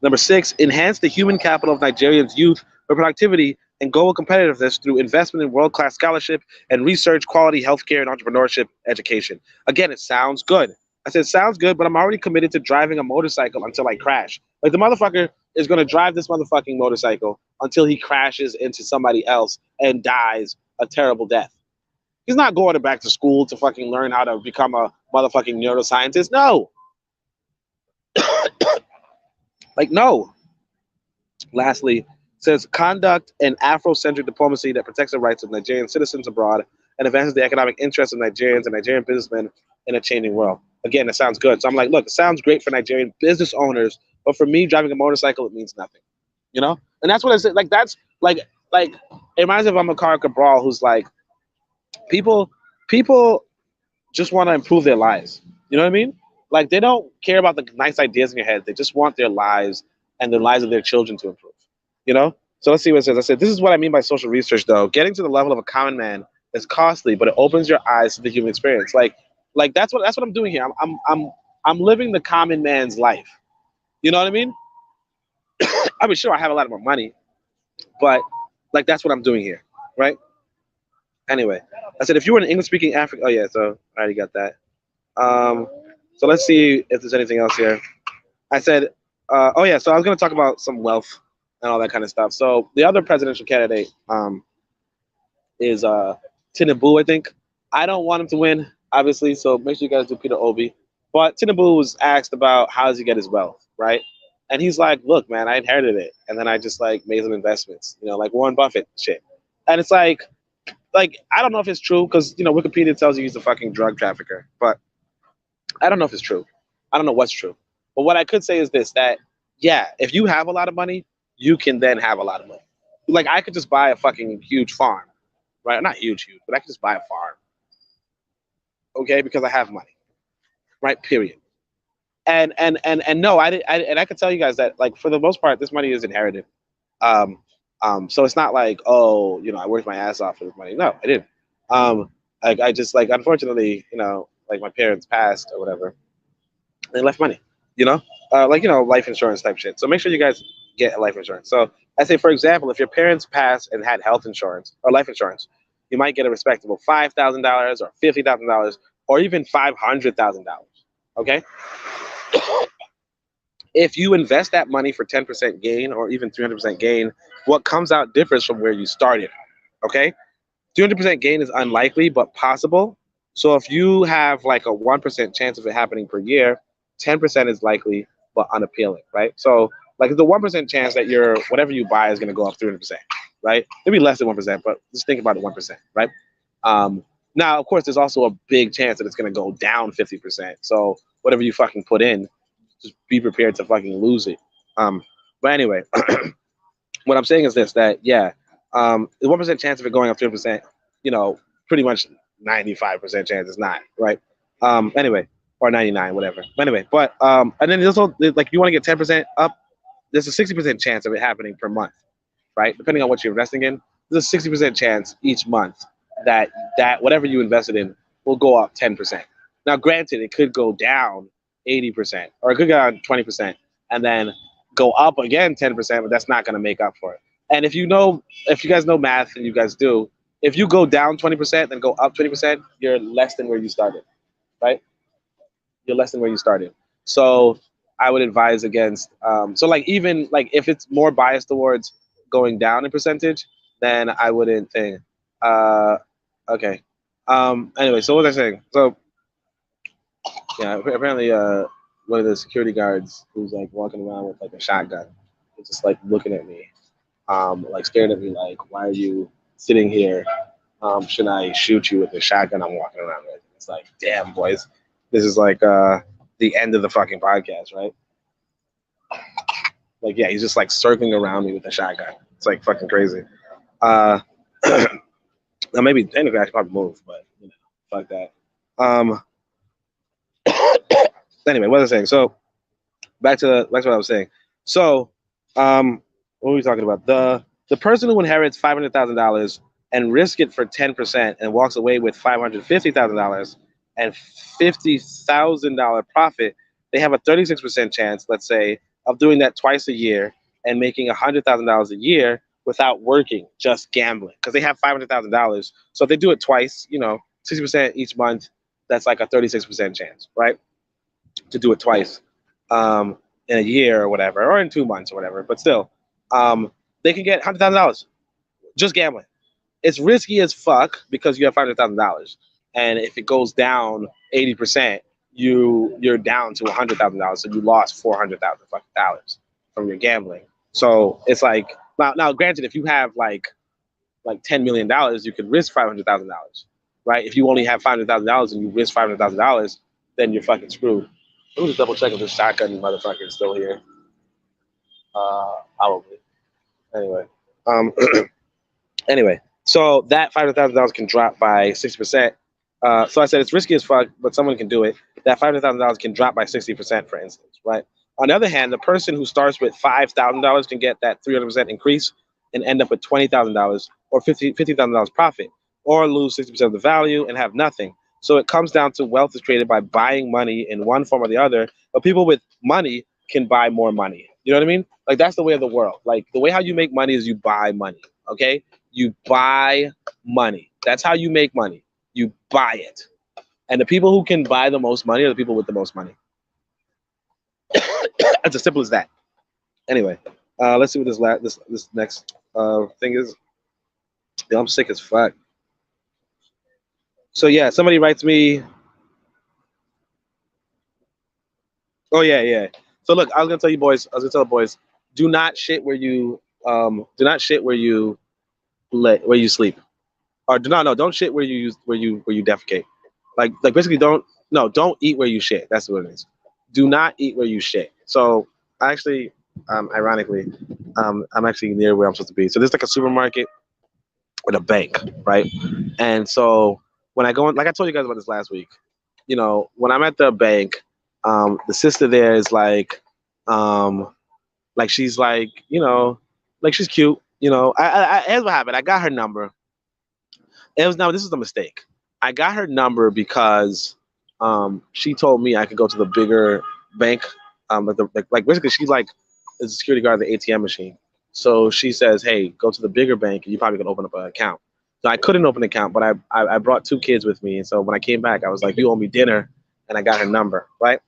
Number 6, enhance the human capital of Nigerians' youth for productivity and global competitiveness through investment in world-class scholarship and research, quality healthcare, and entrepreneurship education. Again, it sounds good. I said, sounds good, but I'm already committed to driving a motorcycle until I crash. Like, the motherfucker is going to drive this motherfucking motorcycle until he crashes into somebody else and dies a terrible death. He's not going back to school to fucking learn how to become a motherfucking neuroscientist. No. Like, no. Lastly, says conduct an Afrocentric diplomacy that protects the rights of Nigerian citizens abroad and advances the economic interests of Nigerians and Nigerian businessmen in a changing world. Again, it sounds good. So I'm like, look, it sounds great for Nigerian business owners, but for me, driving a motorcycle, it means nothing. You know? And that's what I said. Like, that's like it reminds me of Amakar Cabral, who's like, people just want to improve their lives. You know what I mean? Like, they don't care about the nice ideas in your head. They just want their lives and the lives of their children to improve. You know? So let's see what it says. I said, this is what I mean by social research, though. Getting to the level of a common man is costly, but it opens your eyes to the human experience. Like that's what I'm doing here. I'm living the common man's life. You know what I mean? I mean, sure, I have a lot more money, but like that's what I'm doing here, right? Anyway, I said if you were an English-speaking African, oh yeah, so I already got that. So let's see if there's anything else here. I said, oh yeah, so I was going to talk about some wealth and all that kind of stuff. So the other presidential candidate is Tinubu, I think. I don't want him to win, obviously, so make sure you guys do Peter Obi. But Tinubu was asked about how does he get his wealth, right? And he's like, look, man, I inherited it, and then I just like made some investments, you know, like Warren Buffett shit. And it's like I don't know if it's true because Wikipedia tells you he's a fucking drug trafficker, but I don't know if it's true. I don't know what's true. But what I could say is this: that yeah, if you have a lot of money, you can then have a lot of money. Like I could just buy a fucking huge farm, right? Not huge, but I could just buy a farm, okay, because I have money, right? Period. And no, I could tell you guys that like for the most part, this money is inherited. Um, so it's not like, oh, I worked my ass off for this money. No, I didn't. I just like, unfortunately, like my parents passed or whatever, they left money, life insurance type shit. So make sure you guys get life insurance. So I say, for example, if your parents passed and had health insurance or life insurance, you might get a respectable $5,000 or $50,000 or even $500,000. Okay. If you invest that money for 10% gain or even 300% gain, what comes out differs from where you started. Okay. 200% gain is unlikely, but possible. So if you have like a 1% chance of it happening per year, 10% is likely, but unappealing, right? So like the 1% chance that whatever you buy is going to go up 300%, right? Maybe less than 1%, but just think about it 1%, right? Now, of course, there's also a big chance that it's going to go down 50%. So whatever you fucking put in, just be prepared to fucking lose it. But anyway, what I'm saying is this: that the 1% chance of it going up 3%, pretty much 95% chance it's not, right? Anyway, or 99, whatever. Anyway, but and then there's also like you want to get 10% up, there's a 60% chance of it happening per month, right? Depending on what you're investing in, there's a 60% chance each month that whatever you invested in will go up 10%. Now, granted, it could go down 80% or it could go down 20%, and then go up again 10%, but that's not going to make up for it. And if you guys know math, and you guys do, if you go down 20% and go up 20%, you're less than where you started, right? You're less than where you started. So I would advise against. So like even like if it's more biased towards going down in percentage, then I wouldn't think. Uh, okay. Anyway, so what was I saying? So yeah, apparently one of the security guards who's like walking around with like a shotgun, is just like looking at me, like staring at me like, why are you sitting here? Should I shoot you with the shotgun I'm walking around with? It's like, damn, boys, this is like the end of the fucking podcast, right? Like, yeah, he's just like circling around me with a shotgun. It's like fucking crazy. Uh, now maybe technically I should probably move, but you know, fuck that. Um, anyway, what was I saying? So back to what I was saying. So, what were we talking about? The person who inherits $500,000 and risk it for 10% and walks away with $550,000 and $50,000 profit, they have a 36% chance, let's say, of doing that twice a year and making $100,000 a year without working, just gambling, because they have $500,000. So if they do it twice, 60% each month, that's like a 36% chance, right? To do it twice in a year or whatever, or in 2 months or whatever. But still, they can get $100,000 just gambling. It's risky as fuck because you have $500,000, and if it goes down 80%, you're down to $100,000. So you lost $400,000 from your gambling. So it's like now, granted, if you have like $10 million, you could risk $500,000, right? If you only have $500,000 and you risk $500,000, then you're fucking screwed. Let me just double check if this shotgun motherfucker is still here. Probably. Anyway, anyway, so that $500,000 can drop by 60%. So I said it's risky as fuck, but someone can do it. That $500,000 can drop by 60%, for instance, right? On the other hand, the person who starts with $5,000 can get that 300% increase and end up with $20,000 or $50,000 profit, or lose 60% of the value and have nothing. So it comes down to wealth is created by buying money in one form or the other, but people with money can buy more money. You know what I mean? Like that's the way of the world. Like the way how you make money is you buy money. Okay? You buy money. That's how you make money. You buy it. And the people who can buy the most money are the people with the most money. It's as simple as that. Anyway, let's see what this next thing is. Yo, I'm sick as fuck. So yeah, somebody writes me. Oh yeah. So look, I was gonna tell you boys. I was gonna tell the boys, do not shit where you where you sleep, or don't shit where you use where you defecate. Like basically don't eat where you shit. That's what it is. Do not eat where you shit. So actually, ironically, I'm actually near where I'm supposed to be. So there's like a supermarket with a bank, right? And so when I go in, like I told you guys about this last week, when I'm at the bank, the sister there is like she's like, like she's cute. Here's what happened. I got her number. This is a mistake. I got her number because she told me I could go to the bigger bank. Like basically she's like is a security guard at the ATM machine. So she says, hey, go to the bigger bank and you probably can open up an account. So I couldn't open an account, but I brought 2 kids with me. And so when I came back, I was like, you owe me dinner, and I got her number, right?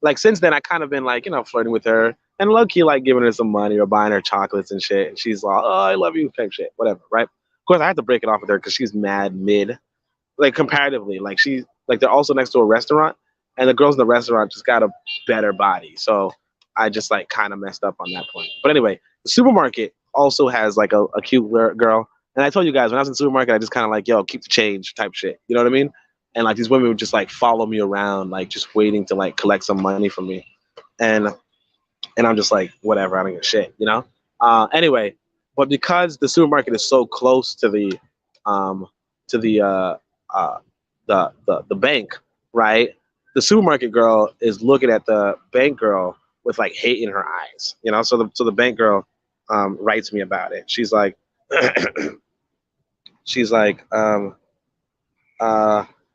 Like since then I kind of been like, flirting with her and low key like giving her some money or buying her chocolates and shit. And she's like, oh, I love you type shit, whatever, right? Of course I had to break it off with her because she's mad mid, like comparatively. Like she's like they're also next to a restaurant, and the girls in the restaurant just got a better body. So I just like kind of messed up on that point. But anyway, the supermarket also has like a cute girl. And I told you guys when I was in the supermarket, I just kind of like, yo, keep the change type shit. You know what I mean? And like these women would just like follow me around, like just waiting to like collect some money from me. And I'm just like, whatever, I don't give a shit, Anyway, but because the supermarket is so close to the the bank, right? The supermarket girl is looking at the bank girl with like hate in her eyes, So the bank girl writes me about it. She's like, she's like,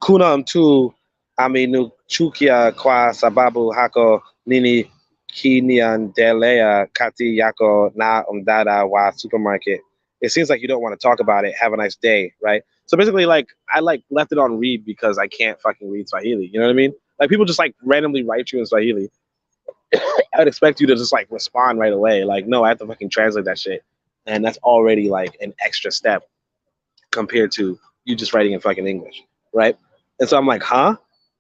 Kuna too. Aminuchukia kwa sababu hako nini kiniendelea kati yako na mdada wa supermarket. It seems like you don't want to talk about it. Have a nice day, right? So basically, like I like left it on read because I can't fucking read Swahili. You know what I mean? Like people just like randomly write you in Swahili. I'd expect you to just like respond right away. Like no, I have to fucking translate that shit, and that's already like an extra step compared to you just writing in fucking English, right? And so I'm like, huh?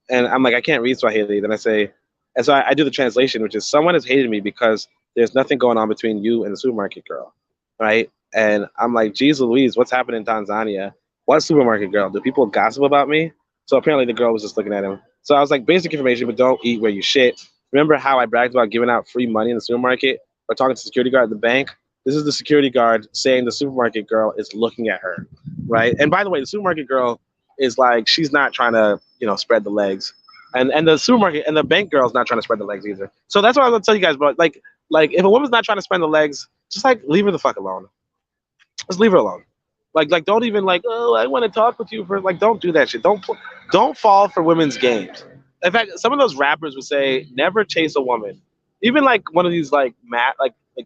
And I'm like, I can't read Swahili. Then I say, and so I do the translation, which is someone has hated me because there's nothing going on between you and the supermarket girl, right? And I'm like, geez Louise, what's happening in Tanzania? What supermarket girl? Do people gossip about me? So apparently the girl was just looking at him. So I was like, basic information, but don't eat where you shit. Remember how I bragged about giving out free money in the supermarket or talking to the security guard at the bank? This is the security guard saying the supermarket girl is looking at her, right? And by the way, the supermarket girl is like she's not trying to spread the legs, and the supermarket and the bank girl's not trying to spread the legs either. So that's what I'm gonna tell you guys. But like if a woman's not trying to spread the legs, just like leave her the fuck alone. Just leave her alone. Like don't even like, oh, I want to talk with you for like, don't do that shit. Don't fall for women's games. In fact, some of those rappers would say never chase a woman. Even like one of these like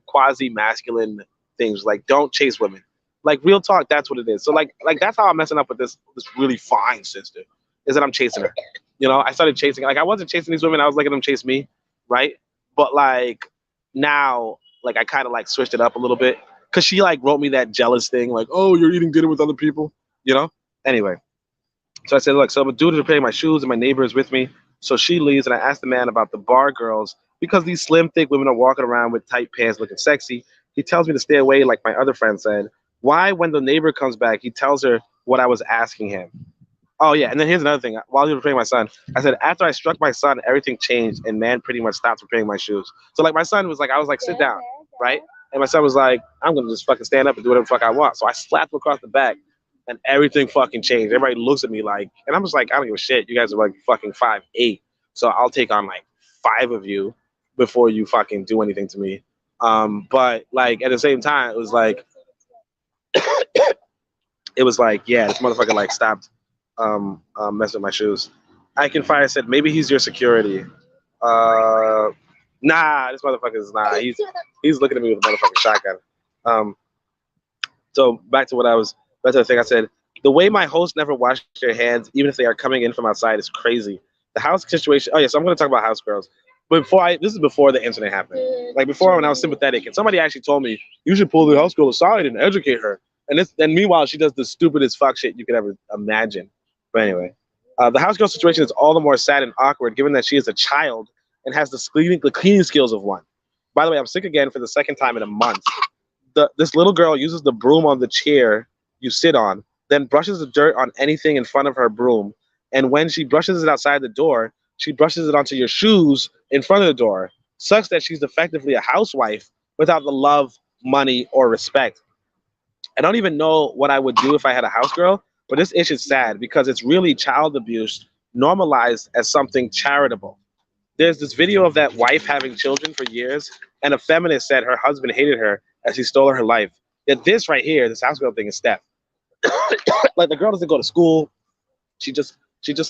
quasi masculine things, like don't chase women. Like real talk, that's what it is. So like that's how I'm messing up with this really fine sister, is that I'm chasing her. I started chasing, like I wasn't chasing these women, I was letting them chase me, right? But like now, like I kind of like switched it up a little bit because she like wrote me that jealous thing, like, oh, you're eating dinner with other people, you know? Anyway, so I said, look, so I'm a dude is repairing my shoes and my neighbor is with me. So she leaves and I asked the man about the bar girls because these slim, thick women are walking around with tight pants looking sexy. He tells me to stay away, like my other friend said. Why, when the neighbor comes back, he tells her what I was asking him? Oh, yeah. And then here's another thing. While he was repairing my son, I said, after I struck my son, everything changed and man pretty much stopped repairing my shoes. So, like, my son was like, I was like, sit down, right? And my son was like, I'm going to just fucking stand up and do whatever the fuck I want. So I slapped him across the back and everything fucking changed. Everybody looks at me like, and I'm just like, I don't give a shit. You guys are like fucking 5'8". So I'll take on like 5 of you before you fucking do anything to me. But like at the same time, it was like, yeah, this motherfucker like stopped messing with my shoes. I Can Fire said maybe he's your security. Uh, nah, this motherfucker is nah. He's looking at me with a motherfucking shotgun. Um, so back to the thing I said. The way my hosts never wash their hands, even if they are coming in from outside, is crazy. The house situation. Oh yeah, so I'm going to talk about house girls. But this is before the incident happened. Like before, when I was sympathetic, and somebody actually told me you should pull the house girl aside and educate her. And meanwhile, she does the stupidest fuck shit you could ever imagine. But anyway, the house girl situation is all the more sad and awkward given that she is a child and has the cleaning skills of one. By the way, I'm sick again for the second time in a month. This little girl uses the broom on the chair you sit on, then brushes the dirt on anything in front of her broom. And when she brushes it outside the door, she brushes it onto your shoes in front of the door. Sucks that she's effectively a housewife without the love, money, or respect. I don't even know what I would do if I had a house girl, but this issue is sad because it's really child abuse normalized as something charitable. There's this video of that wife having children for years, and a feminist said her husband hated her as he stole her life. Yet this right here, this house girl thing is Steph. Like the girl doesn't go to school. She just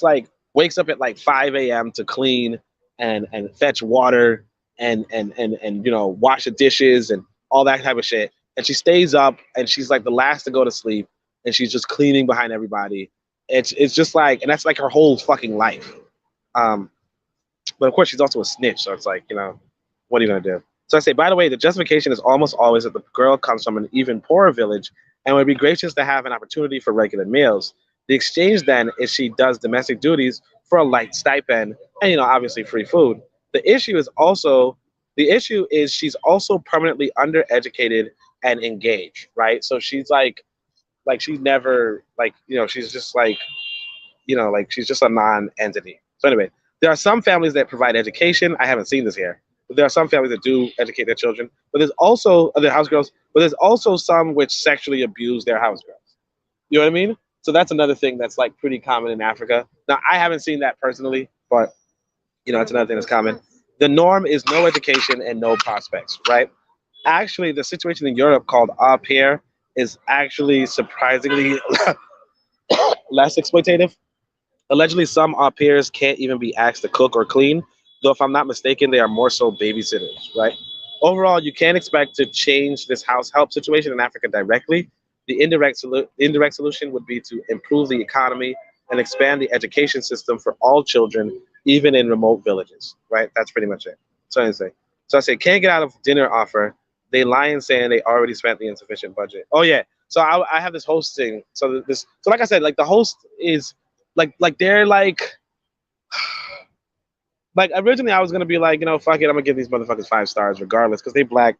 like wakes up at like 5 a.m. to clean and fetch water and wash the dishes and all that type of shit. And she stays up and she's like the last to go to sleep and she's just cleaning behind everybody. It's just like, and that's like her whole fucking life. Um, but of course she's also a snitch, so it's like, what are you gonna do? So I say, by the way, the justification is almost always that the girl comes from an even poorer village and would be gracious to have an opportunity for regular meals. The exchange then is she does domestic duties for a light stipend and obviously free food. The issue is she's also permanently undereducated and engaged, right? So she's like she's never like she's just like she's just a non-entity. So anyway, there are some families that provide education. I haven't seen this here, but there are some families that do educate their children. But there's also other house girls. But there's also some which sexually abuse their house girls. You know what I mean? So that's another thing that's like pretty common in Africa. Now I haven't seen that personally, but it's another thing that's common. The norm is no education and no prospects, right? Actually, the situation in Europe called au pair is actually surprisingly less exploitative. Allegedly, some au pairs can't even be asked to cook or clean, though if I'm not mistaken, they are more so babysitters, right? Overall, you can't expect to change this house help situation in Africa directly. The indirect solution would be to improve the economy and expand the education system for all children, even in remote villages, right? That's pretty much it. So I say, can't get out of dinner offer. They lie and saying they already spent the insufficient budget. Oh yeah. So I have this hosting. So like I said, like the host is like they're like originally I was gonna be like, fuck it, I'm gonna give these motherfuckers 5 stars regardless because they black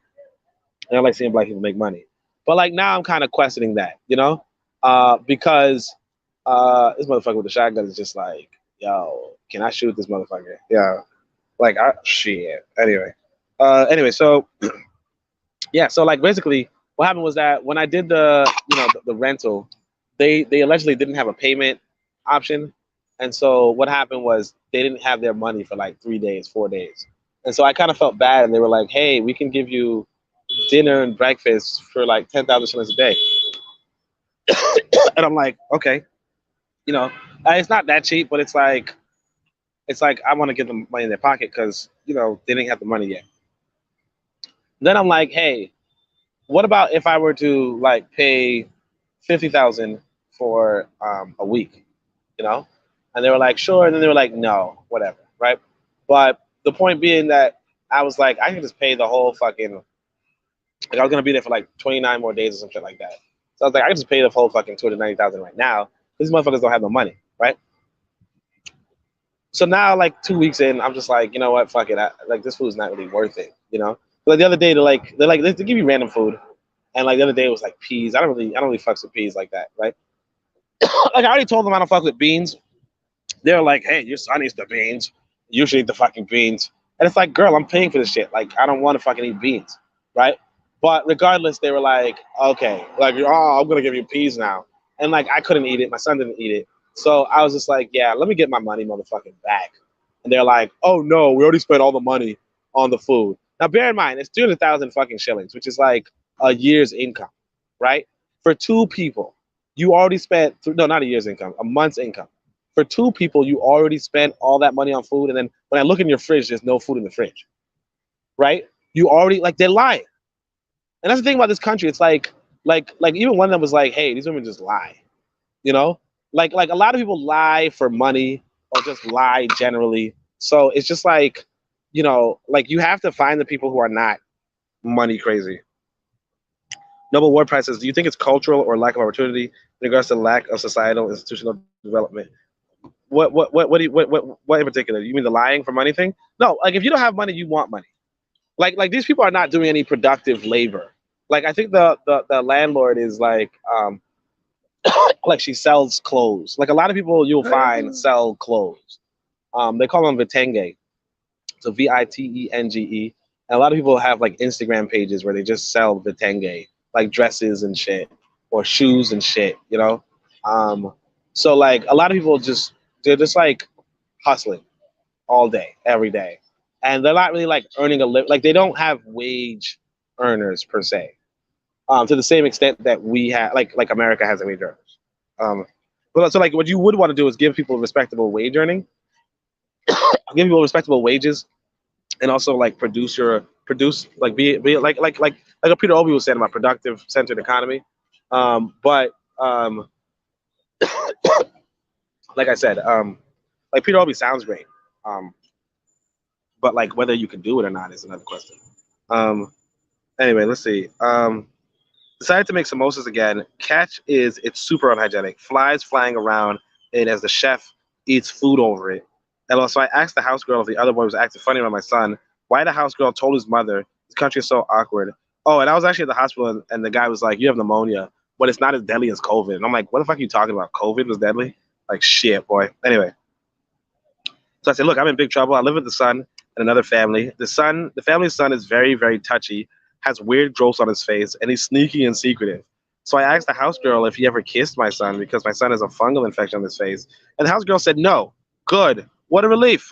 and I like seeing black people make money. But like now I'm kind of questioning that, because this motherfucker with the shotgun is just like, yo, can I shoot this motherfucker? Yeah, like I shit. Anyway, so yeah, so like basically what happened was that when I did the rental, they allegedly didn't have a payment option, and so what happened was they didn't have their money for like 3 days, 4 days, and so I kind of felt bad, and they were like, hey, we can give you dinner and breakfast for like 10,000 shillings a day, and I'm like, okay, you know, it's not that cheap, but it's like I want to give them money in their pocket because they didn't have the money yet. Then I'm like, hey, what about if I were to like pay 50,000 for a week, you know? And they were like, sure. And then they were like, no, whatever, right? But the point being that I was like, I can just pay the whole fucking, like I was gonna be there for like 29 more days or some shit like that. So I was like, I can just pay the whole fucking 290,000 right now. These motherfuckers don't have no money, right? So now, like 2 weeks in, I'm just like, you know what, fuck it. Like this food's not really worth it, you know. Like the other day, they give you random food, and like the other day it was like peas. I don't really fucks with peas like that, right? Like I already told them I don't fuck with beans. They're like, hey, your son eats the beans. You should eat the fucking beans. And it's like, girl, I'm paying for this shit. Like I don't want to fucking eat beans, right? But regardless, they were like, okay, like, oh, I'm gonna give you peas now, and like I couldn't eat it. My son didn't eat it. So I was just like, yeah, let me get my money motherfucking back. And they're like, oh no, we already spent all the money on the food. Now bear in mind, it's 200,000 fucking shillings, which is like a year's income, right? For two people, you already spent, no, not a year's income, a month's income. For two people, you already spent all that money on food. And then when I look in your fridge, there's no food in the fridge, right? You already, like, they're lying. And that's the thing about this country. It's like even one of them was like, hey, these women just lie. You know, like a lot of people lie for money or just lie generally. So it's just like, like you have to find the people who are not money crazy. Noble Ward Price says, do you think it's cultural or lack of opportunity in regards to lack of societal institutional development? What in particular? You mean the lying for money thing? No, like if you don't have money, you want money. Like these people are not doing any productive labor. Like I think the landlord is like she sells clothes. Like a lot of people you'll find sell clothes. They call them vitenge. So vitenge. And a lot of people have like Instagram pages where they just sell vitenge, like dresses and shit, or shoes and shit. So like a lot of people they're just like hustling all day, every day, and they're not really like earning a living. Like they don't have wage earners per se, to the same extent that we have, like America has wage earners. But so like what you would want to do is give people respectable wage earning, give people respectable wages, and also like produce like be like a Peter Obi was saying about productive centered economy. But like I said, like Peter Obi sounds great, but like whether you can do it or not is another question. Um, anyway, let's see. Decided to make samosas again. Catch is it's super unhygienic. Flies flying around it as the chef eats food over it. And also, I asked the house girl if the other boy was acting funny around my son. Why the house girl told his mother, this country is so awkward. Oh, and I was actually at the hospital, and the guy was like, you have pneumonia, but it's not as deadly as COVID. And I'm like, what the fuck are you talking about? COVID was deadly? Like, shit, boy. Anyway, so I said, look, I'm in big trouble. I live with the son and another family. The family's son is very, very touchy, has weird growths on his face, and he's sneaky and secretive. So I asked the house girl if he ever kissed my son because my son has a fungal infection on his face. And the house girl said, no. Good. What a relief.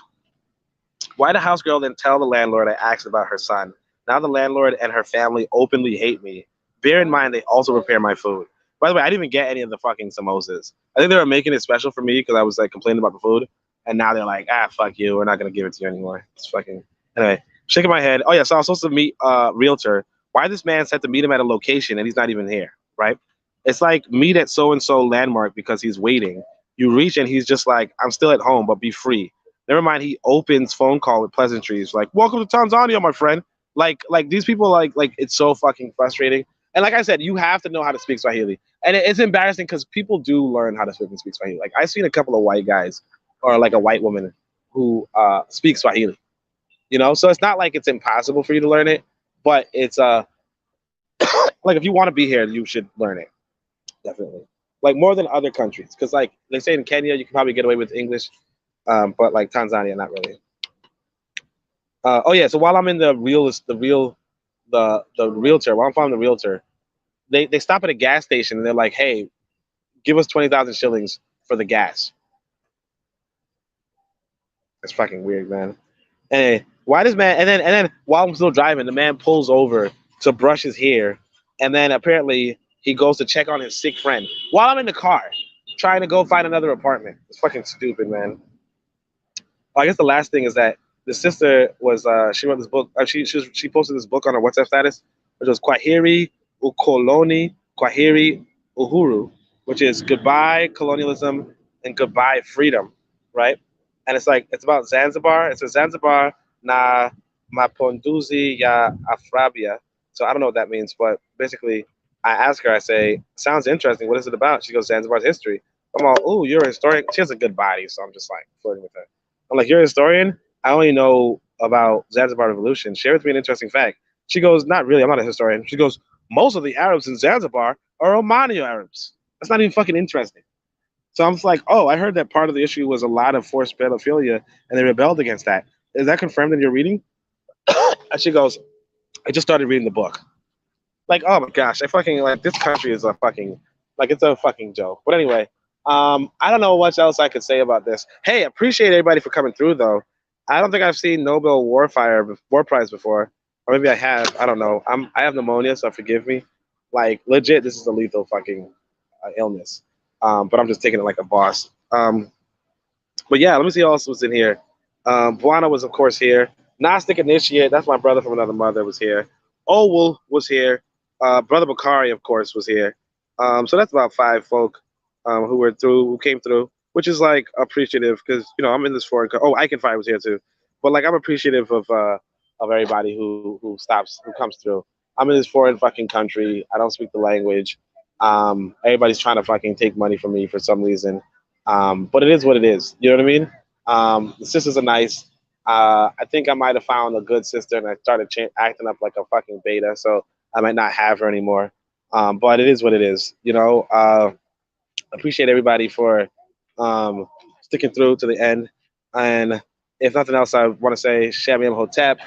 Why the house girl didn't tell the landlord I asked about her son? Now the landlord and her family openly hate me. Bear in mind, they also prepare my food. By the way, I didn't even get any of the fucking samosas. I think they were making it special for me because I was like complaining about the food, and now they're like, ah, fuck you, we're not gonna give it to you anymore. It's fucking anyway. Shaking my head. Oh yeah, so I was supposed to meet realtor. Why this man said to meet him at a location and he's not even here, right? It's like meet at so and so landmark because he's waiting. You reach and he's just like, I'm still at home, but be free. Never mind. He opens phone call with pleasantries like, "Welcome to Tanzania, my friend." Like these people like it's so fucking frustrating. And like I said, you have to know how to speak Swahili, and it's embarrassing because people do learn how to speak Swahili. Like I've seen a couple of white guys or like a white woman who speak Swahili. You know, so it's not like it's impossible for you to learn it, but it's like if you want to be here, you should learn it definitely. Like more than other countries, because like they say in Kenya, you can probably get away with English, but like Tanzania, not really. Oh yeah, so while I'm in the realtor, while I'm following the realtor, they stop at a gas station and they're like, "Hey, give us 20,000 shillings for the gas." It's fucking weird, man. And why does man? And then while I'm still driving, the man pulls over to brush his hair, and then apparently he goes to check on his sick friend while I'm in the car, trying to go find another apartment. It's fucking stupid, man. Well, I guess the last thing is that the sister was she wrote this book. She posted this book on her WhatsApp status, which was Kwaheri Ukoloni Kwaheri Uhuru, which is goodbye colonialism and goodbye freedom, right? And it's like it's about Zanzibar. It says Zanzibar na maponduzi ya Afrabia. So I don't know what that means, but basically, I ask her. I say, "Sounds interesting. What is it about?" She goes, "Zanzibar's history." I'm all, "Ooh, you're a historian." She has a good body, so I'm just like flirting with her. I'm like, "You're a historian? I only know about Zanzibar Revolution. Share with me an interesting fact." She goes, "Not really. I'm not a historian." She goes, "Most of the Arabs in Zanzibar are Omani Arabs." That's not even fucking interesting. So I'm just like, oh, I heard that part of the issue was a lot of forced pedophilia, and they rebelled against that. Is that confirmed in your reading? And she goes, I just started reading the book. Like, oh my gosh, I fucking like this country is a fucking like it's a fucking joke. But anyway, I don't know much else I could say about this. Hey, appreciate everybody for coming through though. I don't think I've seen Nobel War Prize before, or maybe I have. I don't know. I have pneumonia, so forgive me. Like legit, this is a lethal fucking illness. But I'm just taking it like a boss. But yeah, let me see who else was in here. Buana was of course here. Gnostic Initiate, that's my brother from another mother, was here. Owul was here. Brother Bakari, of course, was here. So that's about five folk who came through, which is like appreciative because I'm in this foreign. Oh, I Can Fire was here too, but like I'm appreciative of everybody who comes through. I'm in this foreign fucking country. I don't speak the language. Everybody's trying to fucking take money from me for some reason. But it is what it is. You know what I mean? The sisters are nice. I think I might have found a good sister, and I started acting up like a fucking beta, so I might not have her anymore. But it is what it is. Appreciate everybody for sticking through to the end. And if nothing else, I want to say Shamim Hotep,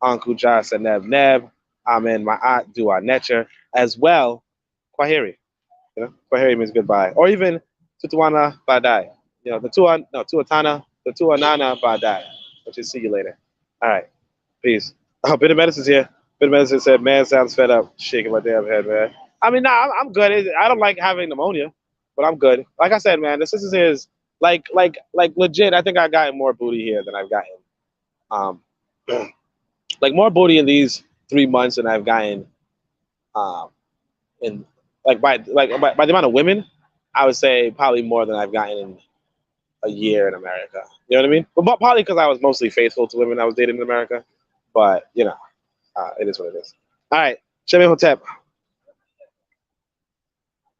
Uncle Jas and Neb, Amen, my aunt Dua Netcher, as well, Kwaheri. Kwaheri means goodbye. Or even Tutuana Badai. Tuatana, the Tuanana Badai, which is see you later. All right. Peace. Oh, Bit of Medicine's here. Bit of Medicine said, man, sounds fed up. Shaking my damn head, man. I mean, nah, I'm good. I don't like having pneumonia, but I'm good. Like I said, man, this is like legit. I think I got more booty here than I've gotten. Um, like more booty in these 3 months than I've gotten um in by the amount of women, I would say probably more than I've gotten in a year in America. You know what I mean? But probably because I was mostly faithful to women I was dating in America. But it is what it is. All right, Shemi Hotep.